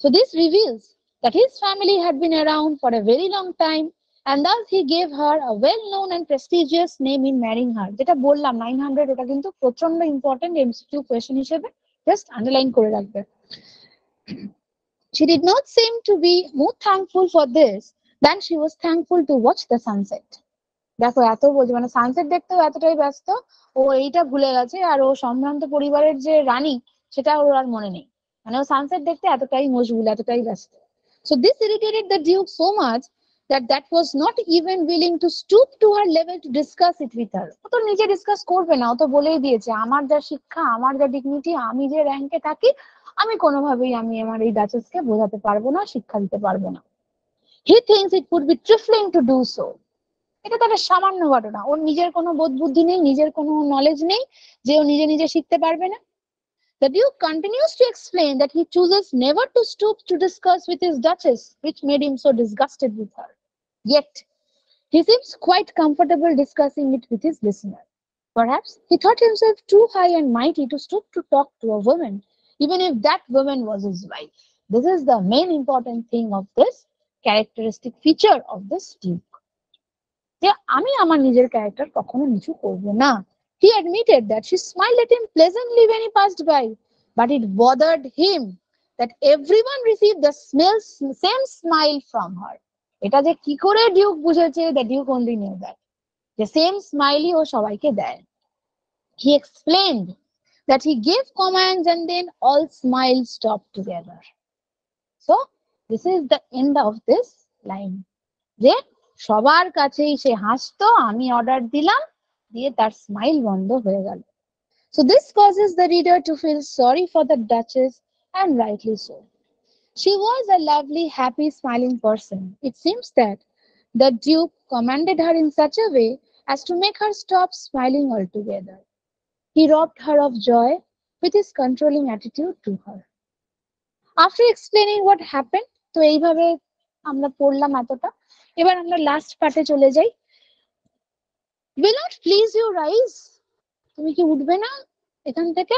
Speaker 1: So this reveals that his family had been around for a very long time, and thus he gave her a well-known and prestigious name in marrying her. যেটা বললাম 900, এটা কিন্তু প্রচন্ড ইম্পর্টেন্ট এমসিকিউ কোয়েশ্চেন হিসেবে জাস্ট আন্ডারলাইন করে রাখবে। She did not seem to be more thankful for this than she was thankful to watch the sunset. দেখো এত বলছে, মানে সানসেট দেখতেও এতটাই ব্যস্ত, ও এইটা ভুলে গেছে, আর ও সম্ভ্রান্ত পরিবারের যে রানী সেটা ওর আর মনে নেই, মানে ও সানসেট দেখতে এতটাই মশগুল, এতটাই ব্যস্ত। So this irritated the Duke so much that was not even willing to stoop to her level to discuss it with her. ও তো নিজে ডিসকাস করবে না, ও তো বলেই দিয়েছে আমার যা শিক্ষা, আমার যা ডিগনিটি, আমি যে র্যাঙ্কে থাকি, আমি কোনোভাবেই আমি আমার এই ডাচেসকে বোঝাতে পারবো না, শিক্ষা দিতে পারবো না। He thinks it would be trifling to do so. এটা তো একটা সামান্য ঘটনা, ওর নিজের কোনো বোধ বুদ্ধি নেই, নিজের কোনো নলেজ নেই যে ও নিজে নিজে শিখতে পারবে না। The Duke continues to explain that he chooses never to stoop to discuss with his duchess, which made him so disgusted with her. Yet, he seems quite comfortable discussing it with his listener. Perhaps he thought himself too high and mighty to stoop to talk to a woman, even if that woman was his wife. This is the main important thing of this characteristic feature of this Duke. যে আমি আমার নিজের ক্যারেক্টার কখনো নিচু করব না। He admitted that she smiled at him pleasantly when he passed by, but it bothered him that everyone received the same smile from her. এটা যে কি করে ডিউক বুঝেছে, the Duke only knew that. The same smiley ও সবাইকে দেয়। He explained that he gave commands and then all smiles stopped together. So this is the end of this line. যে সবার কাছেই সে হাসতো, আমি অর্ডার দিলাম, দিয়ে তার স্মাইল বন্ধ হয়ে গেল। So this causes the reader to feel sorry for the Duchess, and rightly so. She was a lovely, happy, smiling person. It seems that the Duke commanded her in such a way as to make her stop smiling altogether. He robbed her of joy with his controlling attitude to her. After explaining what happened, তো এইভাবে আমরা পড়লাম এতটা। এবার আমরা লাস্ট পার্টে চলে যাই। Will not please you rise? তুমি কি উঠবে না এখান থেকে?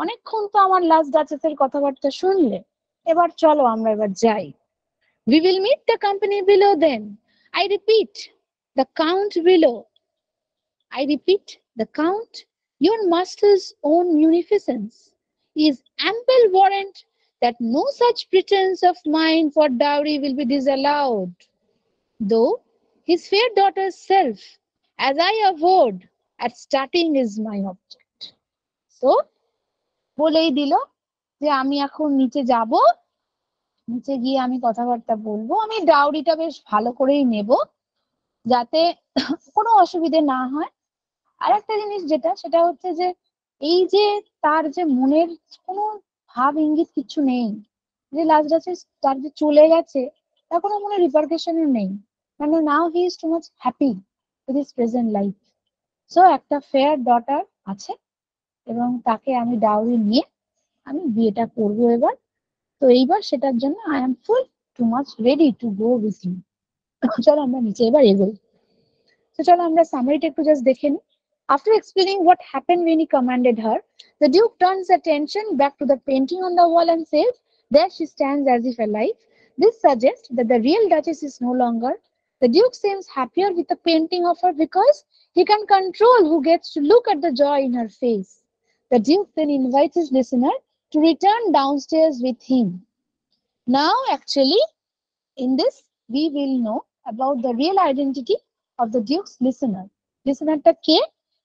Speaker 1: অনেকক্ষণ তো আমার লাস্ট ডাচেসের কথাবার্তা শুনলে, এবার চলো আমরা এবার যাই। We will meet the company below then. I repeat, the count below. I repeat, the count, your master's own munificence, is ample warrant that no such pretense of mine for dowry will be disallowed, though his fair daughter's self, as I avowed at starting, is my object. So, বলেই দিল যে আমি এখন নিচে যাব, নিচে গিয়ে আমি কথাবার্তা বলবো, আমি ডাউরিটা বেশ ভালো করেই নেব যাতে কোনো অসুবিধে না হয়। আর একটা জিনিস যেটা, সেটা হচ্ছে যে এই যে তার যে মনের কোনো ভাব ইঙ্গিত কিছু নেই, যে লাস্ট ডাচেস তার যে চলে গেছে তার কোনো মনে রিপারকেশনও নেই, মানে now he is too much happy with his present life. So একটা ফেয়ার ডটার আছে এবং তাকে আমি ডাউরি নিয়ে আমি বিয়েটা করবো এবার, তো এইবার সেটার জন্য I am full too much ready to go with you. চলো আমরা নিচে এবার এগোই। তো চলো আমরা সামারিটা একটু জাস্ট দেখে নিই। After explaining what happened when he commanded her, the Duke turns attention back to the painting on the wall and says, "There she stands as if alive." This suggests that the real Duchess is no longer. The Duke seems happier with the painting of her because he can control who gets to look at the joy in her face. The Duke then invites his listener to return downstairs with him. Now, actually, in this, we will know about the real identity of the Duke's listener. লিসেনারটা কে?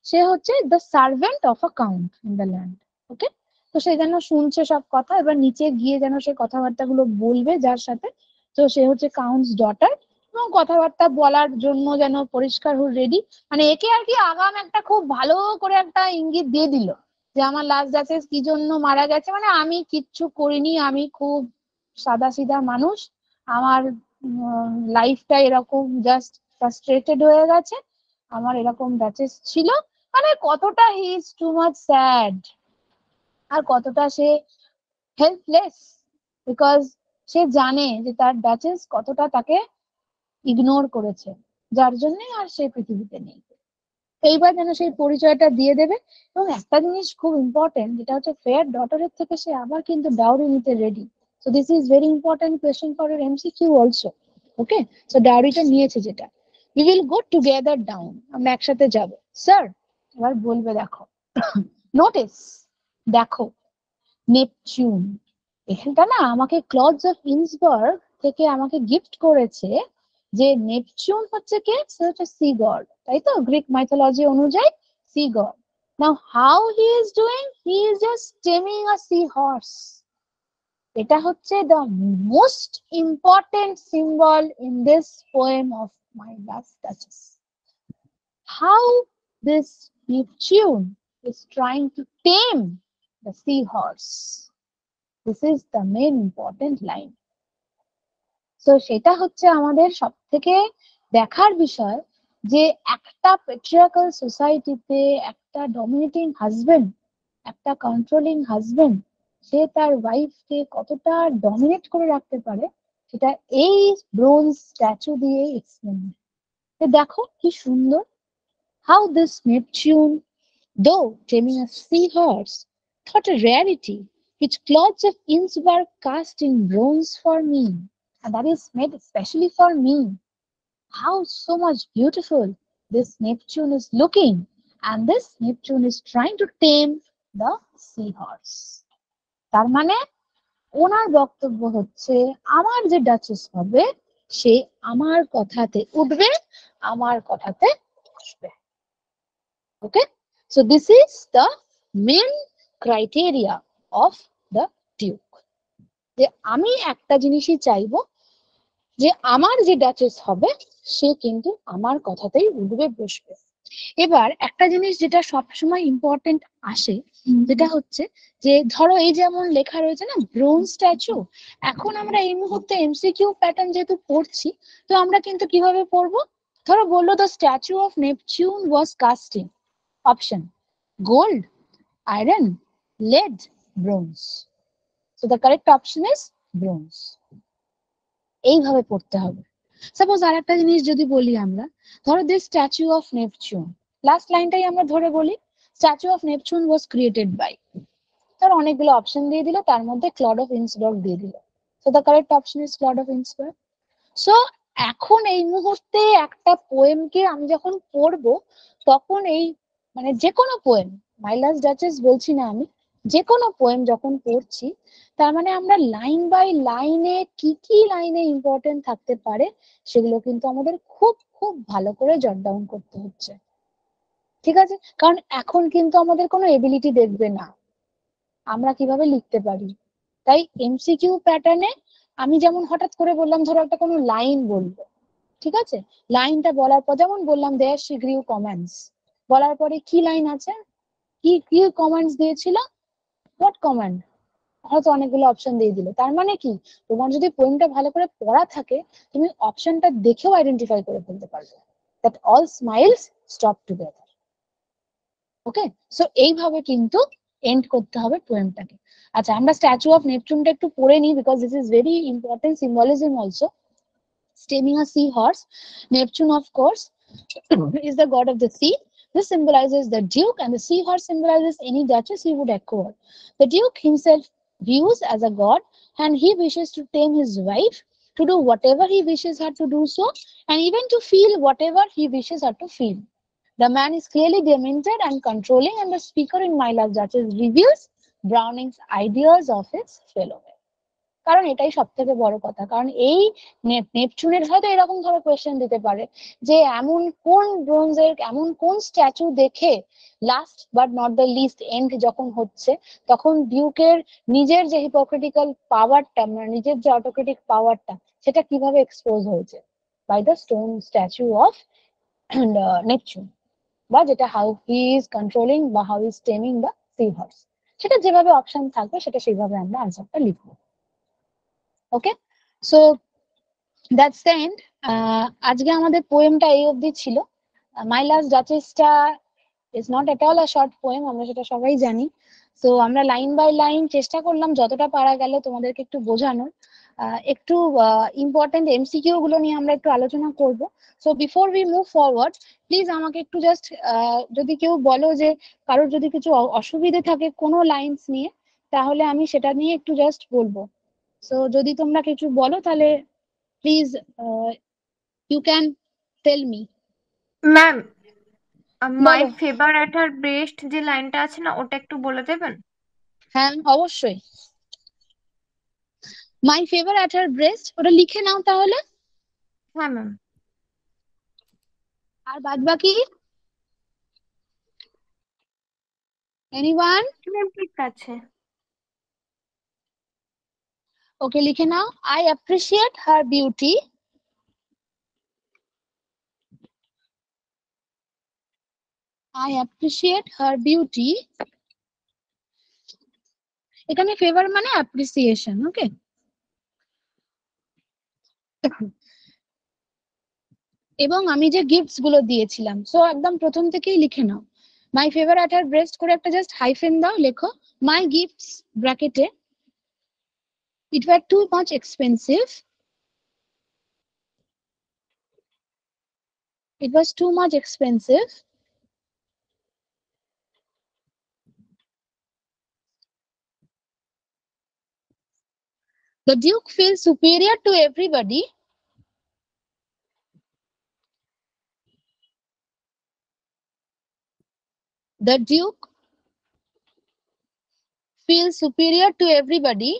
Speaker 1: সে হচ্ছে the servant of a count in the land. Okay, তো সে যেন শুনছে সব কথা, এবার নিচে গিয়ে যেন সে কথাবার্তাগুলো বলবে যার সাথে, তো সে হচ্ছে কাউন্টস ডটার, এবং কথাবার্তা বলার জন্য যেন পরিষ্কার হয়ে রেডি। মানে একে আর কি আগাম একটা খুব ভালো করে একটা ইঙ্গিত দিয়ে দিল যে আমার লাস্ট ডাচেস কি জন্য মারা গেছে, মানে আমি কিচ্ছু করিনি, আমি খুব সাদা সিধা মানুষ, আমার লাইফটা এরকম জাস্ট ফ্রাস্ট্রেটেড হয়ে গেছে, আমার এরকম ডাচেস ছিল। মানে কতটা he is too much sad, আর কতটা সে হেল্পলেস, বিকজ সে জানে যে তার ডাচেস কতটা তাকে ইগনোর করেছে, যার জন্য আর সে পৃথিবীতে নেই। এইবার যেন সেই পরিচয়টা দিয়ে দেবে। এবং একটা জিনিস খুব ইম্পর্টেন্ট, যেটা হচ্ছে ফেয়ার ডটারের থেকে সে আবার কিন্তু ডাউরি নিতে ready. So this is very important question for your MCQ also. Okay, so ডাউরিটা নিয়েছে যেটা, we will go together down, আমরা একসাথে যাব। স্যার এবার বলবে দেখো, নোটিস, দেখো, নেপচুন, এখানটা না আমাকে ক্লজ অফ ইন্সবার্গ থেকে আমাকে গিফট করেছে, যে নেপচুন হচ্ছে কে? সে হচ্ছে সি গড, তাই তো? গ্রিক মাইথোলজি অনুযায়ী sea god. Now how he is doing? He is just taming a sea horse. এটা হচ্ছে the most important symbol in this poem of my last duchess. How this Neptune is trying to tame the seahorse. This is the main important line. So সেটা হচ্ছে আমাদের সব থেকে দেখার বিষয়, যে একটা পেট্রিয়ার্কাল সোসাইটিতে একটা ডমিনেটিং হাজবেন্ড, একটা কন্ট্রোলিং হাজবেন্ড, সে তার ওয়াইফকে কতটা ডমিনেট করে রাখতে পারে, সেটা এই ব্রোঞ্জ স্ট্যাচু দিয়ে এক্সপ্লেন। দেখো কি সুন্দর, how this Neptune, though taming a seahorse, thought a rarity, which clods of Innsbruck cast in bronze for me, and that is made especially for me. How so much beautiful this Neptune is looking, and this Neptune is trying to tame the seahorse. তার মানে ওনার বক্তব্য হচ্ছে, আমার যে ডাচেস হবে সে আমার কথাতে উঠবে, আমার কথাতে বসবে। Okay, so this is the main criteria of the Duke, যে আমি একটা জিনিসই চাইবো, যে আমার যে ডাচেস হবে সে কিন্তু আমার কথাতেই উঠবে বসবে। এবার একটা জিনিস যেটা সবসময় ইম্পর্টেন্ট আসে, যেটা হচ্ছে যে ধরো এই যেমন লেখা রয়েছে না ব্রোঞ্জ স্ট্যাচু, এখন আমরা এই মুহূর্তে এমসিকিউ প্যাটার্ন যেহেতু পড়ছি, তো আমরা কিন্তু কিভাবে পড়বো? ধরো বললো the statue of Neptune was casting, option gold, iron, lead, bronze. So the correct option is bronze. এইভাবে পড়তে হবে। সাপোজ আর একটা জিনিস যদি বলি আমরা, ধরো this statue of Neptune, last লাইনটাই আমরা ধরে বলি, statue of Neptune was created by, তার অনেকগুলো অপশন দিয়ে দিল, তার মধ্যে ক্লড অফ ইন্সবার্গ দিয়ে দিল। So the correct option is Claus of Innsbruck. So এখন এই মুহূর্তে একটা পোয়েমকে আমি যখন পড়বো, তখন এই মানে যে কোনো পোয়েম, মাই লাস্ট ডাচেস বলছি না আমি, যে কোনো পোয়েম যখন পড়ছি, তার মানে আমরা লাইন বাই লাইনে কি কি লাইনে ইম্পর্টেন্ট থাকতে পারে সেগুলো কিন্তু আমাদের খুব খুব ভালো করে জট ডাউন করতে হচ্ছে। ঠিক আছে, কারণ এখন কিন্তু আমাদের কোনো এবিলিটি দেখবে না আমরা কিভাবে লিখতে পারি। তাই এমসিকিউ প্যাটার্নে আমি যেমন হঠাৎ করে বললাম, ধরো একটা কোনো লাইন বলবো, ঠিক আছে, লাইনটা বলার পর যেমন বললাম দেয়ার শি গ্রিউ কমেন্টস, বলার পরে কি লাইন আছে, কি কি কমেন্টস দিয়েছিল, হোয়াট কমেন্ট, হয়তো অনেকগুলো অপশন দিয়ে দিল। তার মানে কি, তোমার যদি পোয়েমটা ভালো করে পড়া থাকে, তুমি অপশনটা দেখেও আইডেন্টিফাই করে ফেলতে পারবে that all smiles stop together. Okay, so এইভাবে কিন্তু এন্ড করতে হবে পোয়েমটাকে। আচ্ছা, আমরা স্ট্যাচু অফ নেপচুনটা একটু পড়ে নিই, because this is very important symbolism also. Stemming a seahorse, Neptune, of course, is the god of the sea. This symbolizes the duke, and the seahorse symbolizes any duchess he would acquire. The duke himself views as a god, and he wishes to tame his wife, to do whatever he wishes her to do so, and even to feel whatever he wishes her to feel. The man is clearly demented and controlling, and the speaker in My Love Duchess reveals Browning's ideas of his fellow man. কারণ এটাই সব থেকে বড় কথা, কারণ এই নেপচুনের হয়তো এরকম ধরো কোয়েশ্চেন দিতে পারে যে এমন কোন ব্রোঞ্জের এমন কোন স্ট্যাচু দেখে last but not the least end যখন হচ্ছে, তখন ডিউকের নিজের যে হিপোক্রিটিক্যাল পাওয়ারটা, মানে নিজের যে অটোক্রেটিক পাওয়ারটা, সেটা কিভাবে এক্সপোজ হয়েছে by the stone statue of Neptune, বা যেটা হাউ হি ইজ কন্ট্রোলিং বা how is taming the sea horse. সেটা যেভাবে অপশন থাকবে সেটা সেইভাবে আমরা আনসারটা লিখবো। Okay, so that's the end. আজকে আমাদের পোয়েমটা এই অবধি ছিল। মাই লাস্ট ডাচেসটা is not at all a short poem, আমরা সেটা সবাই জানি। সো আমরা লাইন বাই লাইন চেষ্টা করলাম যতটা পারা গেল তোমাদেরকে একটু বোঝানোর। একটু ইম্পর্টেন্ট এমসিকিউ গুলো নিয়ে আমরা একটু আলোচনা করব। So before we move forward, please আমাকে একটু জাস্ট যদি কেউ বলো যে কারোর যদি কিছু অসুবিধে থাকে কোনো লাইনস নিয়ে, তাহলে আমি সেটা নিয়ে একটু জাস্ট বলবো। সো যদি তোমরা কিছু বলো তাহলে please you can tell me.
Speaker 4: Ma'am, my
Speaker 1: বলো।
Speaker 4: ফেভার এট হার বেস্ট যে লাইনটা আছে না, ওটা একটু বলে দেবেন?
Speaker 1: হ্যাঁ অবশ্যই, my favour at her breast, ওটা লিখে নাও তাহলে।
Speaker 4: হ্যাঁ ম্যাম।
Speaker 1: আর বাদ বাকি এনিওয়ান?
Speaker 4: ম্যাম ঠিক আছে।
Speaker 1: ওকে, লিখে নাও। I appreciate her beauty, I appreciate her beauty. এখানে ফেভার মানে অ্যাপ্রিসিয়েশন। ওকে, এবং আমি যে গিফটস গুলো দিয়েছিলাম, সো একদম প্রথম থেকেই লিখে নাও। My favour at her breast করে একটা জাস্ট হাইফেন দাও, লেখো মাই গিফটস ব্র্যাকেটে it were too much expensive, it was too much expensive. The Duke feels superior to everybody. The Duke feels superior to everybody.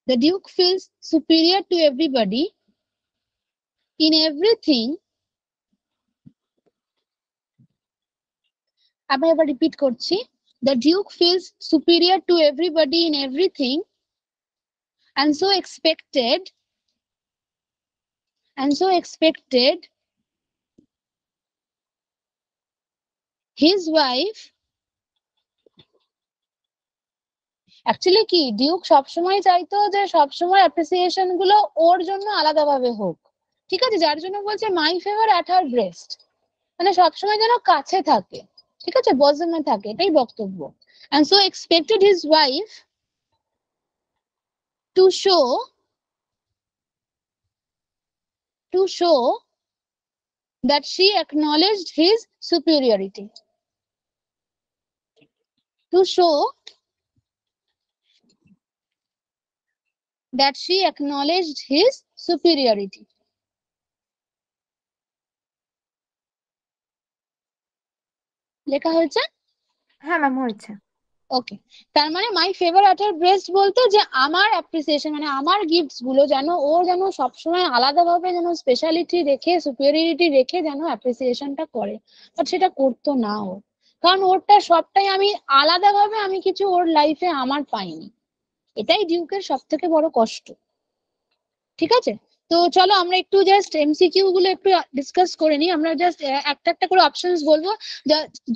Speaker 1: The Duke feels superior to everybody in everything. আমি আবার রিপিট করছি। The Duke feels superior to everybody in everything, and so expected his wife. Actually কি, ডিউক সবসময় চাইতো যে সবসময় অ্যাপ্রিসিয়েশন গুলো ওর জন্য আলাদাভাবে হোক। ঠিক আছে, যার জন্য বলছে my favour at her breast, মানে সবসময় যেন কাছে থাকে, ঠিক আছে, বজমে থাকে, এটাই বক্তব্য। and so expected his wife to show that she acknowledged his superiority. To show that she acknowledged his superiority. লেখা হয়েছে?
Speaker 4: হ্যাঁ ম্যাম হয়েছে।
Speaker 1: ওকে, তার মানে my favour at her breast বলতে যে আমার অ্যাপ্রিসিয়েশন, মানে আমার গিফটস গুলো যেন ও যেন সবসময় আলাদাভাবে যেন স্পেশালিটি রেখে, সুপিরিয়রিটি রেখে যেন অ্যাপ্রিসিয়েশনটা করে, বাট সেটা করতো না ও, কারণ ওরটা সবটাই আমি আলাদাভাবে আমি কিছু ওর লাইফে আমার পাইনি। এটাই ডিউকের সব থেকে বড় কষ্ট। ঠিক আছে, তো চলো আমরা একটু জাস্ট এমসিকিউ গুলো একটু ডিসকাস করে নিই। আমরা জাস্ট একটা একটা করে অপশনস বলবো,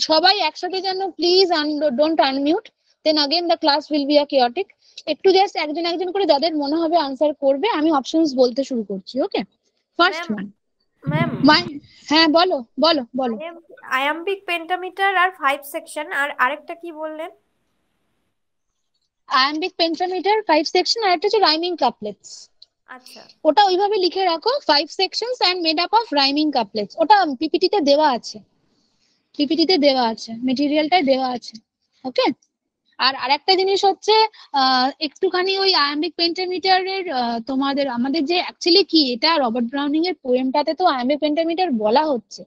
Speaker 1: সবাই একসাথে যেন please don't unmute, then again the class will be a chaotic. একটু জাস্ট একজন একজন করে যাদের মনে হবে আনসার করবে, আমি অপশনস বলতে শুরু করছি। ওকে, ফার্স্ট
Speaker 4: ম্যাম
Speaker 1: ওয়ান।
Speaker 4: ম্যাম
Speaker 1: হ্যাঁ বলো বলো বলো।
Speaker 4: আয়াম্বিক পেন্টামিটার আর 5 সেকশন, আর আরেকটা কি বললেন?
Speaker 1: আয়াম্বিক পেন্টামিটার 5 সেকশন, আর একটা হচ্ছে রাইমিং কাপলেটস।
Speaker 4: আচ্ছা
Speaker 1: ওটা ওইভাবে লিখে রাখো, 5 sections and made up of rhyming couplets. ওটা পিপিটিতে দেওয়া আছে, পিপিটিতে দেওয়া আছে, মেটেরিয়ালটাই দেওয়া আছে। ওকে। আর আরেকটা জিনিস হচ্ছে একটুখানি ওই আয়াম্বিক পেন্টামিটারের আমাদের যে অ্যাকচুয়ালি কি, এটা রবার্ট ব্রাউনিং এর পোয়েমটাতে তো আয়াম্বিক পেন্টামিটার বলা হচ্ছে,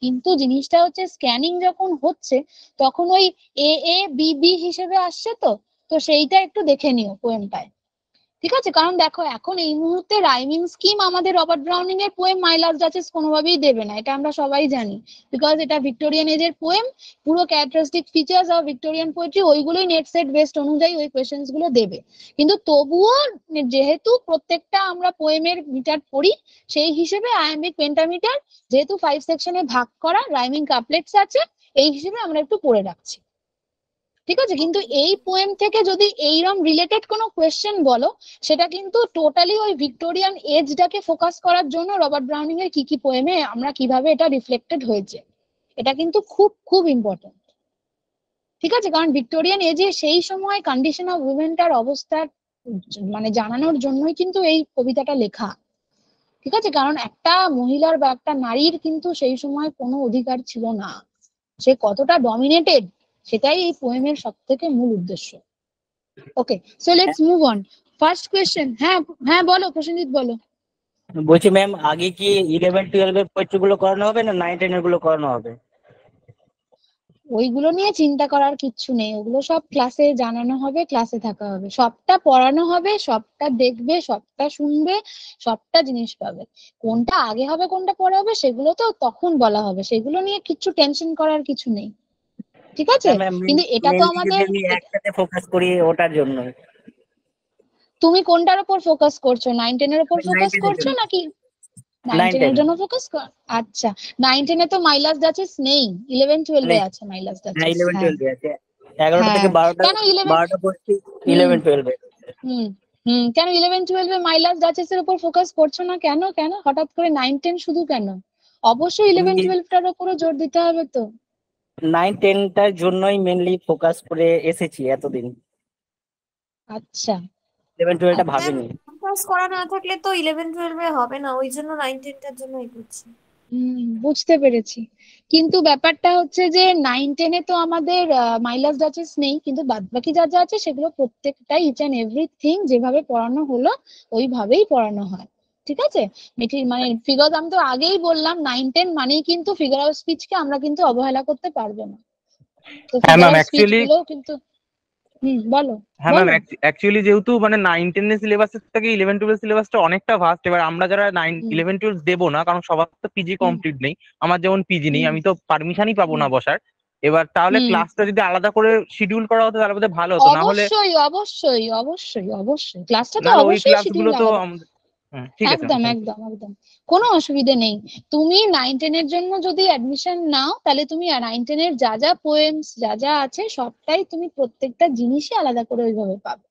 Speaker 1: কিন্তু জিনিসটা হচ্ছে স্ক্যানিং যখন হচ্ছে তখন ওই এ এ বি বি হিসেবে আসছে, তো তো সেইটা একটু দেখে নিও পোয়েমটায়। ঠিক আছে, কারণ দেখো এখন এই মুহূর্তে রাইমিং স্কিম আমাদের রবার্ট ব্রাউনিং এর পোয়েম মাই লাভ ডাচেস কোনোভাবেই দেবে না, এটা আমরা সবাই জানি, বিকজ এটা ভিক্টোরিয়ান এজের পোয়েম। পুরো characteristic features of Victorian poetry ওইগুলোই নেট সেট বেস্ট অনুযায়ী ওই কোয়েশ্চেন্স গুলো দেবে। কিন্তু তবুও যেহেতু প্রত্যেকটা আমরা পোয়েমের মিটার পড়ি, সেই হিসেবে আয়াম্বিক পেন্টামিটার যেহেতু 5 সেকশনে ভাগ করা, রাইমিং কাপলেটস আছে, এই হিসেবে আমরা একটু পড়ে রাখছি। ঠিক আছে, কিন্তু এই পোয়েম থেকে যদি এইরকম রিলেটেড কোনো কোয়েশ্চেন বলো, সেটা কিন্তু টোটালি ওই ভিক্টোরিয়ান এজটাকে ফোকাস করার জন্য রবার্ট ব্রাউনিং এর কি কি পোয়েমে আমরা কিভাবে এটা রিফ্লেক্টেড হয়েছে, এটা কিন্তু খুব খুব ইম্পর্টেন্ট। ঠিক আছে, কারণ ভিক্টোরিয়ান এজে সেই সময় কন্ডিশন অফ উইমেনটার অবস্থা মানে জানানোর জন্যই কিন্তু এই কবিতাটা লেখা। ঠিক আছে, কারণ একটা মহিলার বা একটা নারীর কিন্তু সেই সময় কোনো অধিকার ছিল না, সে কতটা ডমিনেটেড সেটাই এই পোয়েমের সব থেকে মূল উদ্দেশ্য। Okay, so let's move on. First question. হ্যাঁ হ্যাঁ বলো প্রসেনজিৎ, বলো।
Speaker 5: বলছি ম্যাম, আগে কি 11-12 এর পোয়েট্রি গুলো করানো হবে না 9-10 এর গুলো করানো হবে?
Speaker 1: ওইগুলো নিয়ে চিন্তা করার কিচ্ছু নেই, ওগুলো সব ক্লাসে জানানো হবে, ক্লাসে থাকা হবে, সবটা পড়ানো হবে, সবটা দেখবে, সবটা শুনবে, সবটা জিনিস পাবে। কোনটা আগে হবে কোনটা পরে হবে সেগুলো তো তখন বলা হবে, সেগুলো নিয়ে কিচ্ছু টেনশন করার কিছু নেই। ঠিক আছে,
Speaker 5: ম্যাম
Speaker 1: কিন্তু এটা তো
Speaker 5: মেনলি যদি
Speaker 1: আমাদের
Speaker 5: আমি একসাথে ফোকাস করি ওটার জন্য।
Speaker 1: তুমি কোনটার উপর ফোকাস করছো, 9-10 এর উপর
Speaker 5: আমি
Speaker 1: ফোকাস
Speaker 5: 9-10 এর
Speaker 1: করছো
Speaker 5: জন্য।
Speaker 1: নাকি 9-10 এর
Speaker 5: 9-10।
Speaker 1: জন্য ফোকাস কর? আচ্ছা, 9-10 এ তো মাইলাস ডাচেস নেই, 11-12 এ
Speaker 5: নেই।
Speaker 1: আছে মাইলাস
Speaker 5: হ্যাঁ,
Speaker 1: ডাচেস।
Speaker 5: 11-12 এ আছে। 11টা থেকে
Speaker 1: হ্যাঁ
Speaker 5: 12টা।
Speaker 1: কেন 11?
Speaker 5: 12টা পড়ছি
Speaker 1: হুম
Speaker 5: 11-12 এ।
Speaker 1: হুম কেন 11-12 এ মাইলাস ডাচেস এর উপর ফোকাস করছো না? কেন কেন হঠাৎ করে 9-10 শুধু কেন? অবশ্যই 11-12টার উপরও জোর দিতে হবে তো।
Speaker 5: 9-10টার জন্যই মেনলি ফোকাস করে এসেছি এতদিন।
Speaker 1: আচ্ছা
Speaker 5: 11-12টা
Speaker 1: আচ্ছা।
Speaker 4: ম্যাম,
Speaker 5: ভাবিনি।
Speaker 4: ফোকাস করা না থাকলে তো 11-12 এ হবে না, ওই জন্য 9-10টার জন্য এগোচ্ছি।
Speaker 1: বুঝতে পেরেছি, কিন্তু ব্যাপারটা হচ্ছে যে 9-10 এ তো আমাদের মাইলাস ডাচেস নেই, কিন্তু বাদবাকি যা যা আছে সেগুলো প্রত্যেকটাই ইচ অ্যান্ড এভরিথিং যেভাবে পড়ানো হলো ওইভাবেই পড়ানো হয়। ঠিক আছে, মানে ফিগার, আমি তো আগেই বললাম 9-10 মানেই কিন্তু ফিগার অফ স্পিচ কে আমরা কিন্তু অবহেলা করতে পারবো না, তো
Speaker 3: হ্যাঁ
Speaker 1: figure
Speaker 3: ma'am,
Speaker 1: of speech
Speaker 3: actually
Speaker 1: গুলোও কিন্তু বলো
Speaker 3: হ্যাঁ ম্যাম
Speaker 1: বলো।
Speaker 3: অ্যাকচুয়ালি যেহেতু মানে 9-10 এর সিলেবাসের থেকে 11-12 সিলেবাসটা অনেকটা ভাস্ট। এবার আমরা যারা
Speaker 1: হুম
Speaker 3: 11-12 দেবো না, কারণ সবার তো পিজি
Speaker 1: হুম
Speaker 3: কমপ্লিট নেই। আমার যেমন পিজি নেই,
Speaker 1: হুম
Speaker 3: আমি তো পারমিশনই পাবো
Speaker 1: হুম
Speaker 3: না বসার। এবার তাহলে
Speaker 1: হুম
Speaker 3: ক্লাসটা যদি আলাদা করে শিডিউল করা হতো তাহলে বোধহয় ভালো হতো। না হলে
Speaker 1: অবশ্যই অবশ্যই অবশ্যই অবশ্যই ক্লাসটা তো
Speaker 3: নাহলে ওই
Speaker 1: অবশ্যই
Speaker 3: ক্লাসগুলো
Speaker 1: শিডিউল
Speaker 3: তো
Speaker 1: আলাদা।
Speaker 3: ঠিক আছে ম্যাম,
Speaker 1: একদম
Speaker 3: থ্যাংক ইউ।
Speaker 1: একদম একদম কোনো অসুবিধে নেই। তুমি 9-10 এর জন্য যদি অ্যাডমিশন নাও, তাহলে তুমি 9-10 এর যা যা পোয়েমস যা যা আছে সবটাই তুমি প্রত্যেকটা জিনিসই আলাদা করে ওইভাবে পাবে।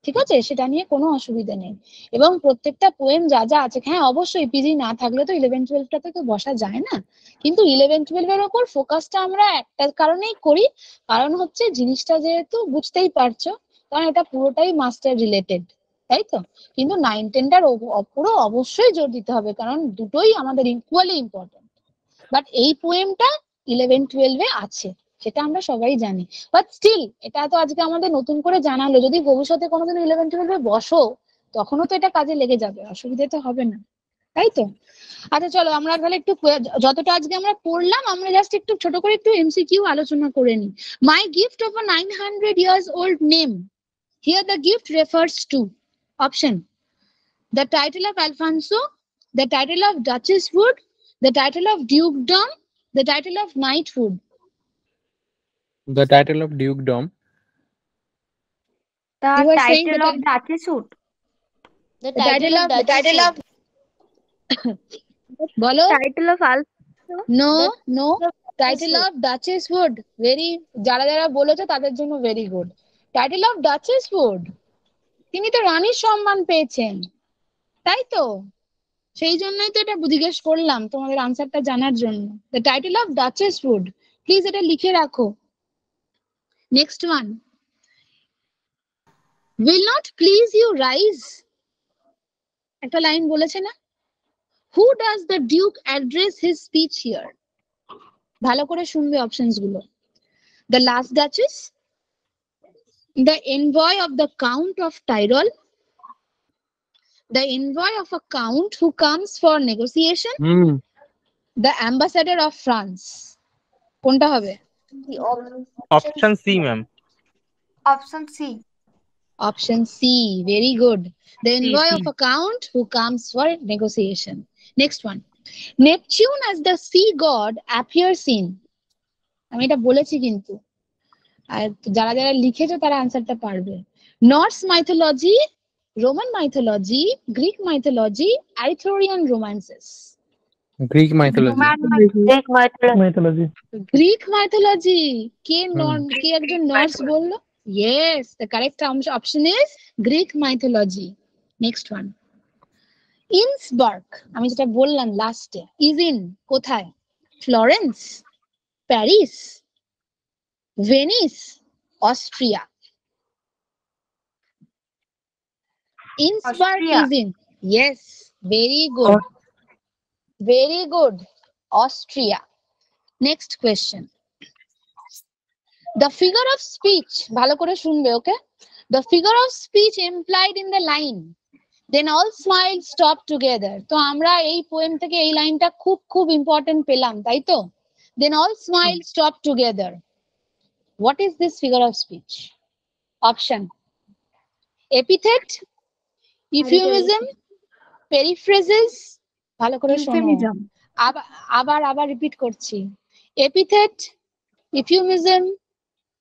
Speaker 1: ঠিক আছে, সেটা নিয়ে কোনো অসুবিধা নেই। এবং প্রত্যেকটা পোয়েম যা যা আছে, হ্যাঁ অবশ্যই পিজি না থাকলে তো 11-12টাতে তো বসা যায় না, কিন্তু 11-12 এর ওপর ফোকাসটা আমরা একটা কারণেই করি, কারণ হচ্ছে জিনিসটা যেহেতু বুঝতেই পারছো, কারণ এটা পুরোটাই মাস্টার রিলেটেড, তাই তো। কিন্তু 9-10টার পুরো অবশ্যই জোর দিতে হবে, কারণ দুটোই আমাদের ইকুয়ালি ইম্পর্টেন্ট। বাট এই পোয়েমটা 11-12 এ আছে, সেটা আমরা সবাই জানি। বাট স্টিল এটা তো আজকে আমাদের নতুন করে জানালো, যদি ভবিষ্যতে কোনোদিন 11-12 এ বসো তখনও তো এটা কাজে লেগে যাবে, অসুবিধা তো হবে না, তাই তো। আচ্ছা চলো আমরা তাহলে একটু যতটা আজকে আমরা পড়লাম, আমরা জাস্ট একটু ছোট করে একটু এমসিকিউ আলোচনা করে নিই। মাই gift of a 900 years old name, here the gift refers to option: the title of Alfonso, the title of Duchesswood, the title of Dukedom, the title of knighthood.
Speaker 3: The title of dukedom.
Speaker 4: The
Speaker 1: You were saying
Speaker 4: title of Duchesswood.
Speaker 1: the title of bolo.
Speaker 4: Title of Alfonso.
Speaker 1: No,
Speaker 4: The
Speaker 1: no. Title of Duchesswood. Very, যারা যারা বলেছে তাদের জন্য very good. Title of Duchesswood, তিনি তো রানীর সম্মান পেয়েছেন, তাই তো। সেই জন্যই তো এটা জিজ্ঞেস করলাম তোমাদের আনসারটা জানার জন্য। The title of duchess would, please এটা লিখে রাখো। Next one, will not please you rise, একটা লাইন বলেছে না? Who does the duke address his speech here? ভালো করে শুনবে অপশনস গুলো। The last duchess, the envoy of the count of Tyrol, the envoy of a count who comes for negotiation, the ambassador of France. কোনটা হবে?
Speaker 3: Option C ma'am.
Speaker 4: Option C.
Speaker 1: Option C, very good. The envoy
Speaker 3: C.
Speaker 1: of a count who comes for negotiation. Next one, Neptune as the sea god appears in, আমি এটা বলেছি কিন্তু, আর যারা যারা লিখেছো তারা আনসারটা পারবে। Norse mythology, Roman mythology, Greek mythology, Arthurian romances.
Speaker 2: Greek mythology.
Speaker 1: Greek mythology. কে একজন নর্স বললো? Yes, the correct option is Greek mythology. Next one, Innsbruck, আমি যেটা বললাম লাস্টে, is in কোথায়? Florence, Paris, Venice, Austria. Innsbruck
Speaker 4: Austria.
Speaker 1: is in, yes, very good, very good, Austria. Next question, the figure of speech, ভালো করে শুনবে, okay? The figure of speech implied in the line, then all smiles stop together. তো আমরা এই পোয়েম থেকে এই লাইনটা খুব খুব ইম্পর্টেন্ট পেলাম, তাই তো? Then all smiles stop together. What is this figure of speech? Option: epithet, euphemism, periphrases. ভালো করে শোনো,
Speaker 4: ইউফেমিজম।
Speaker 1: আবার রিপিট করছি। epithet, euphemism,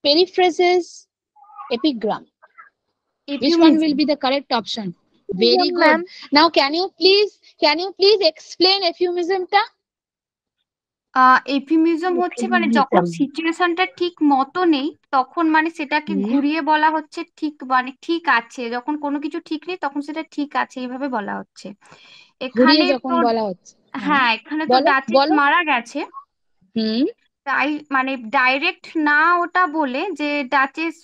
Speaker 1: periphrases, epigram. Which one will be the correct option? Very good. Now can you please explain euphemism টা?
Speaker 4: এফিমিজম হচ্ছে মানে যখন সিচুয়েশনটা ঠিক মতো নেই তখন মানে সেটাকে ঘুরিয়ে বলা হচ্ছে ঠিক, মানে ঠিক আছে, যখন কোনো কিছু ঠিক নেই তখন সেটা ঠিক আছে এইভাবে বলা হচ্ছে।
Speaker 1: ঘুরিয়ে
Speaker 4: এখানে
Speaker 1: যখন
Speaker 4: তো
Speaker 1: বলা হচ্ছে,
Speaker 4: হ্যাঁ, এখানে তো
Speaker 1: বলো
Speaker 4: ডাচেস
Speaker 1: বলো।
Speaker 4: মারা গেছে,
Speaker 1: হুম,
Speaker 4: তাই মানে ডাইরেক্ট না ওটা বলে যে ডাচেস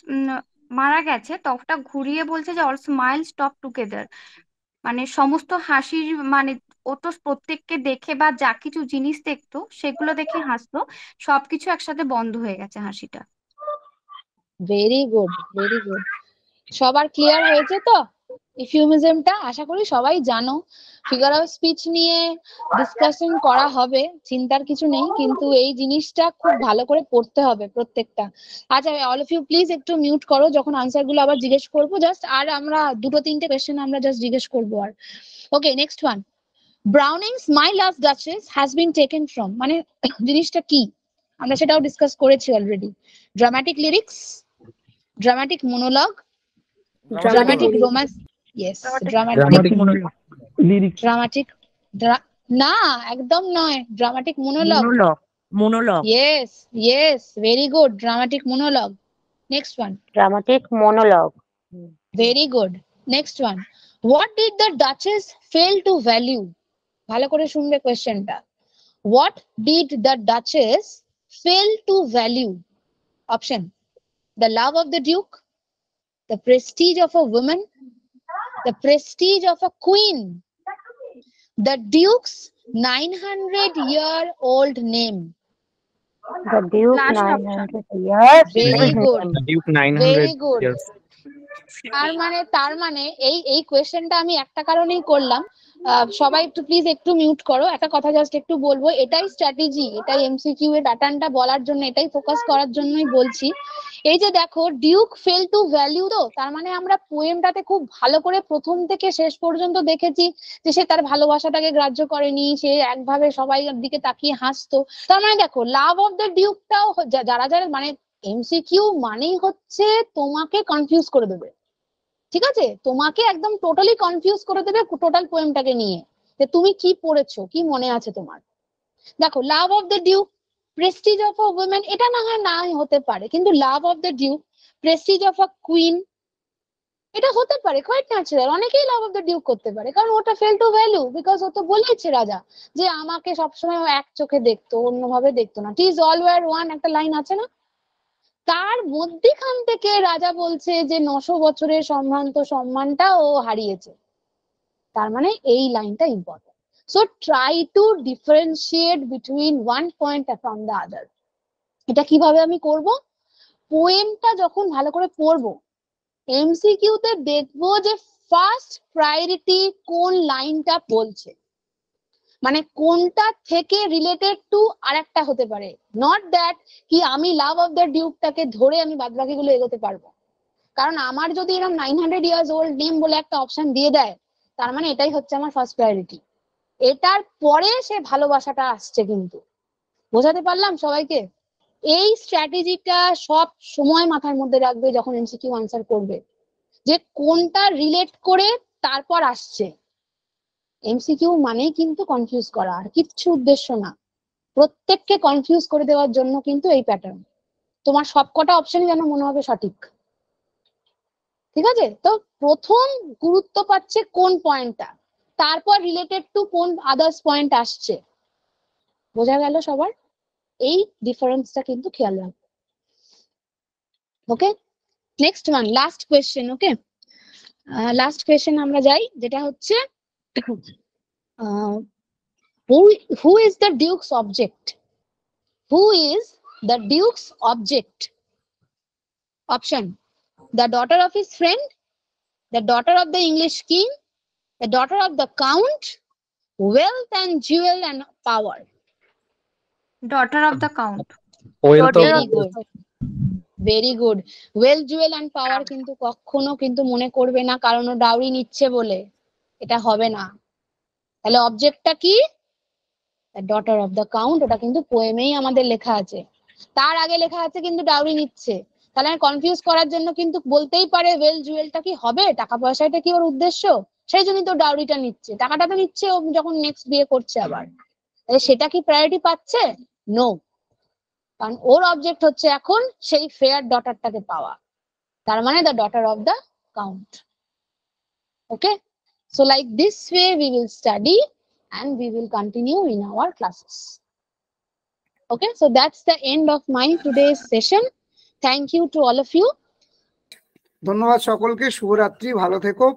Speaker 4: মারা গেছে, তো ওটা ঘুরিয়ে বলছে যে অল স্মাইল স্টপ টুগেদার, মানে সমস্ত হাসির মানে ও তো প্রত্যেককে দেখে বা যা কিছু জিনিস দেখতো সেগুলো দেখে হাসতো, সবকিছু একসাথে বন্ধ হয়ে গেছে হাসিটা।
Speaker 1: Very good, very good. সবার ক্লিয়ার হয়েছে তো ইউফেমিজমটা? আশা করি সবাই জানো। ফিগার অফ স্পিচ নিয়ে ডিসকাশন করা হবে, চিন্তার কিছু নেই, কিন্তু এই জিনিসটা খুব ভালো করে পড়তে হবে প্রত্যেকটা। আচ্ছা, অল অফ ইউ প্লিজ একটু মিউট করো, যখন আনসার গুলো আবার জিজ্ঞেস করবো জাস্ট, আর আমরা দুটো তিনটে কোয়েশ্চেন আমরা জাস্ট জিজ্ঞেস করবো আর। Okay, next one, Browning's my last duchess has been taken from, মানে জিনিসটা কি আমরা সেটাও ডিসকাস করেছি already. Dramatic lyrics, dramatic monologue, dramatic romance, yes, dramatic
Speaker 5: lyrics.
Speaker 1: না একদম নয়, dramatic monologue,
Speaker 5: মোনোলগ।
Speaker 1: yes, very good, dramatic monologue. Next one,
Speaker 5: dramatic monologue.
Speaker 1: very good. Next one, what did the duchess fail to value? ভালো করে শুনবে কোয়েশ্চেনটা। What did the duchess fail to value? Option: the love of the duke, the prestige of a woman, the prestige of a queen, the duke's 900-year-old name.
Speaker 5: The Duke
Speaker 4: Last
Speaker 5: 900 years.
Speaker 1: Very good,
Speaker 3: Duke 900
Speaker 1: very good.
Speaker 3: years।
Speaker 1: তার মানে এই কোয়েশ্চেনটা আমি একটা কারণেই করলাম। সবাই একটু প্লিজ একটু মিউট করো, একটা কথা জাস্ট একটু বলবো, এটাই স্ট্র্যাটেজি, এটাই এমসিকিউ এর প্যাটার্নটা বলার জন্য, এটাই ফোকাস করার জন্যই বলছি। এই যে দেখো, ডিউক ফেল টু ভ্যালিউ, তো তার মানে আমরা পোয়েমটাতে খুব ভালো করে প্রথম থেকে শেষ পর্যন্ত দেখেছি যে সে তার ভালোবাসাটাকে গ্রাহ্য করেনি, সে একভাবে সবাই দিকে তাকিয়ে হাসতো। তার মানে দেখো, লাভ অফ দ্য ডিউকটাও যারা যারা মানে এমসিকিউ মানেই হচ্ছে তোমাকে কনফিউজ করে দেবে, ঠিক আছে? তোমাকে একদম টোটালি কনফিউজ করে দেবে টোটাল পোয়েমটাকে নিয়ে, যে তুমি কি পড়েছো, কি মনে আছে তোমার। দেখো, love of the Duke, Prestige of a women, এটা না হয় না হতে পারে, কিন্তু love of the Duke, Prestige of a queen, এটা হতে পারে, কোয়াইট ন্যাচারাল, অনেকেই লাভ অফ দ্য ডিউক করতে পারে, কারণ ওটা ফেল টু ভ্যালু, বিকজ ও তো বলেছে রাজা যে আমাকে সবসময় এক চোখে দেখতো, অন্যভাবে দেখতো না, টিজ অল ওয়ার ওয়ান, একটা লাইন আছে না, তার মধ্যখান থেকে রাজা বলছে যে 900 বছরের সম্ভ্রান্ত সম্মানটা ও হারিয়েছে, তার মানে এই লাইনটা important. So try to differentiate between one point from the other. এটা কিভাবে আমি করব, পোয়েমটা যখন ভালো করে পড়বো, এমসিকিউতে দেখবো যে ফার্স্ট প্রায়োরিটি কোন লাইনটা বলছে, মানে কোনটা থেকে রিলেটেড টু আরেকটা হতে পারে, নট দ্যাট কি আমি লাভ অফ দ্য ডিউকটাকে ধরে আমি বাদবাকিগুলো এগোতে পারবো। কারণ আমার যদি এরকম 900 ইয়ার্স ওল্ড নেম বলে একটা অপশন দিয়ে দেয়, তার মানে এটাই হচ্ছে আমার ফার্স্ট প্রায়োরিটি, এটার পরে সে ভালোবাসাটা আসছে। কিন্তু বোঝাতে পারলাম সবাইকে? এই স্ট্র্যাটেজিটা সব সময় মাথার মধ্যে রাখবে যখন এমসিকিউ আনসার করবে, যে কোনটা রিলেট করে তারপর আসছে। এমসিকিউ মানেই কিন্তু কনফিউজ করা, আর কিচ্ছু উদ্দেশ্য না, প্রত্যেককে কনফিউজ করে দেওয়ার জন্য কিন্তু এই প্যাটার্ন। তোমার সবকটা অপশনই যেন মনে হবে সঠিক, ঠিক আছে? তো প্রথম গুরুত্ব পাচ্ছে কোন পয়েন্টটা, তারপর রিলেটেড টু কোন আদার্স পয়েন্ট আসছে। বোঝা গেল সবার? এই ডিফারেন্সটা কিন্তু খেয়াল রাখবে। ওকে, নেক্সট ওয়ান, লাস্ট কোয়েশ্চেন। ওকে, লাস্ট কোয়েশ্চেন আমরা যাই, যেটা হচ্ছে who is the duke's object? Who is the duke's object? Option: the daughter of his friend, the daughter of the English king, the daughter of the count, wealth and jewel and power.
Speaker 4: Daughter of the count.
Speaker 1: Very good, very good. Wealth, jewel and power কিন্তু কখনো কিন্তু মনে করবে না কারণ ও ডাউরি নিচ্ছে বলে, এটা হবে না। তাহলে অবজেক্টটা কি? ডটার অফ দ্য কাউন্ট, ওটা কিন্তু পোয়েমেই আমাদের লেখা আছে, তার আগে লেখা আছে কিন্তু ডাউরি নিচ্ছে। তাহলে কনফিউজ করার জন্য কিন্তু বলতেই পারে ওয়েল জুয়েলটা কি হবে, টাকা পয়সাটা কি ওর উদ্দেশ্য, সেই জন্যই তো ডাউরিটা নিচ্ছে, টাকাটা তো নিচ্ছে ও যখন নেক্সট বিয়ে করছে আবার। তাহলে সেটা কি প্রায়োরিটি পাচ্ছে? নো, কারণ ওর অবজেক্ট হচ্ছে এখন সেই ফেয়ার ডটারটাকে পাওয়া, তার মানে the daughter of the count. Okay, so like this way we will study and we will continue in our classes. Okay, so that's the end of my today's session. Thank you to all of you.
Speaker 6: ধন্যবাদ সকলকে, শুভরাত্রি, ভালো থেকো।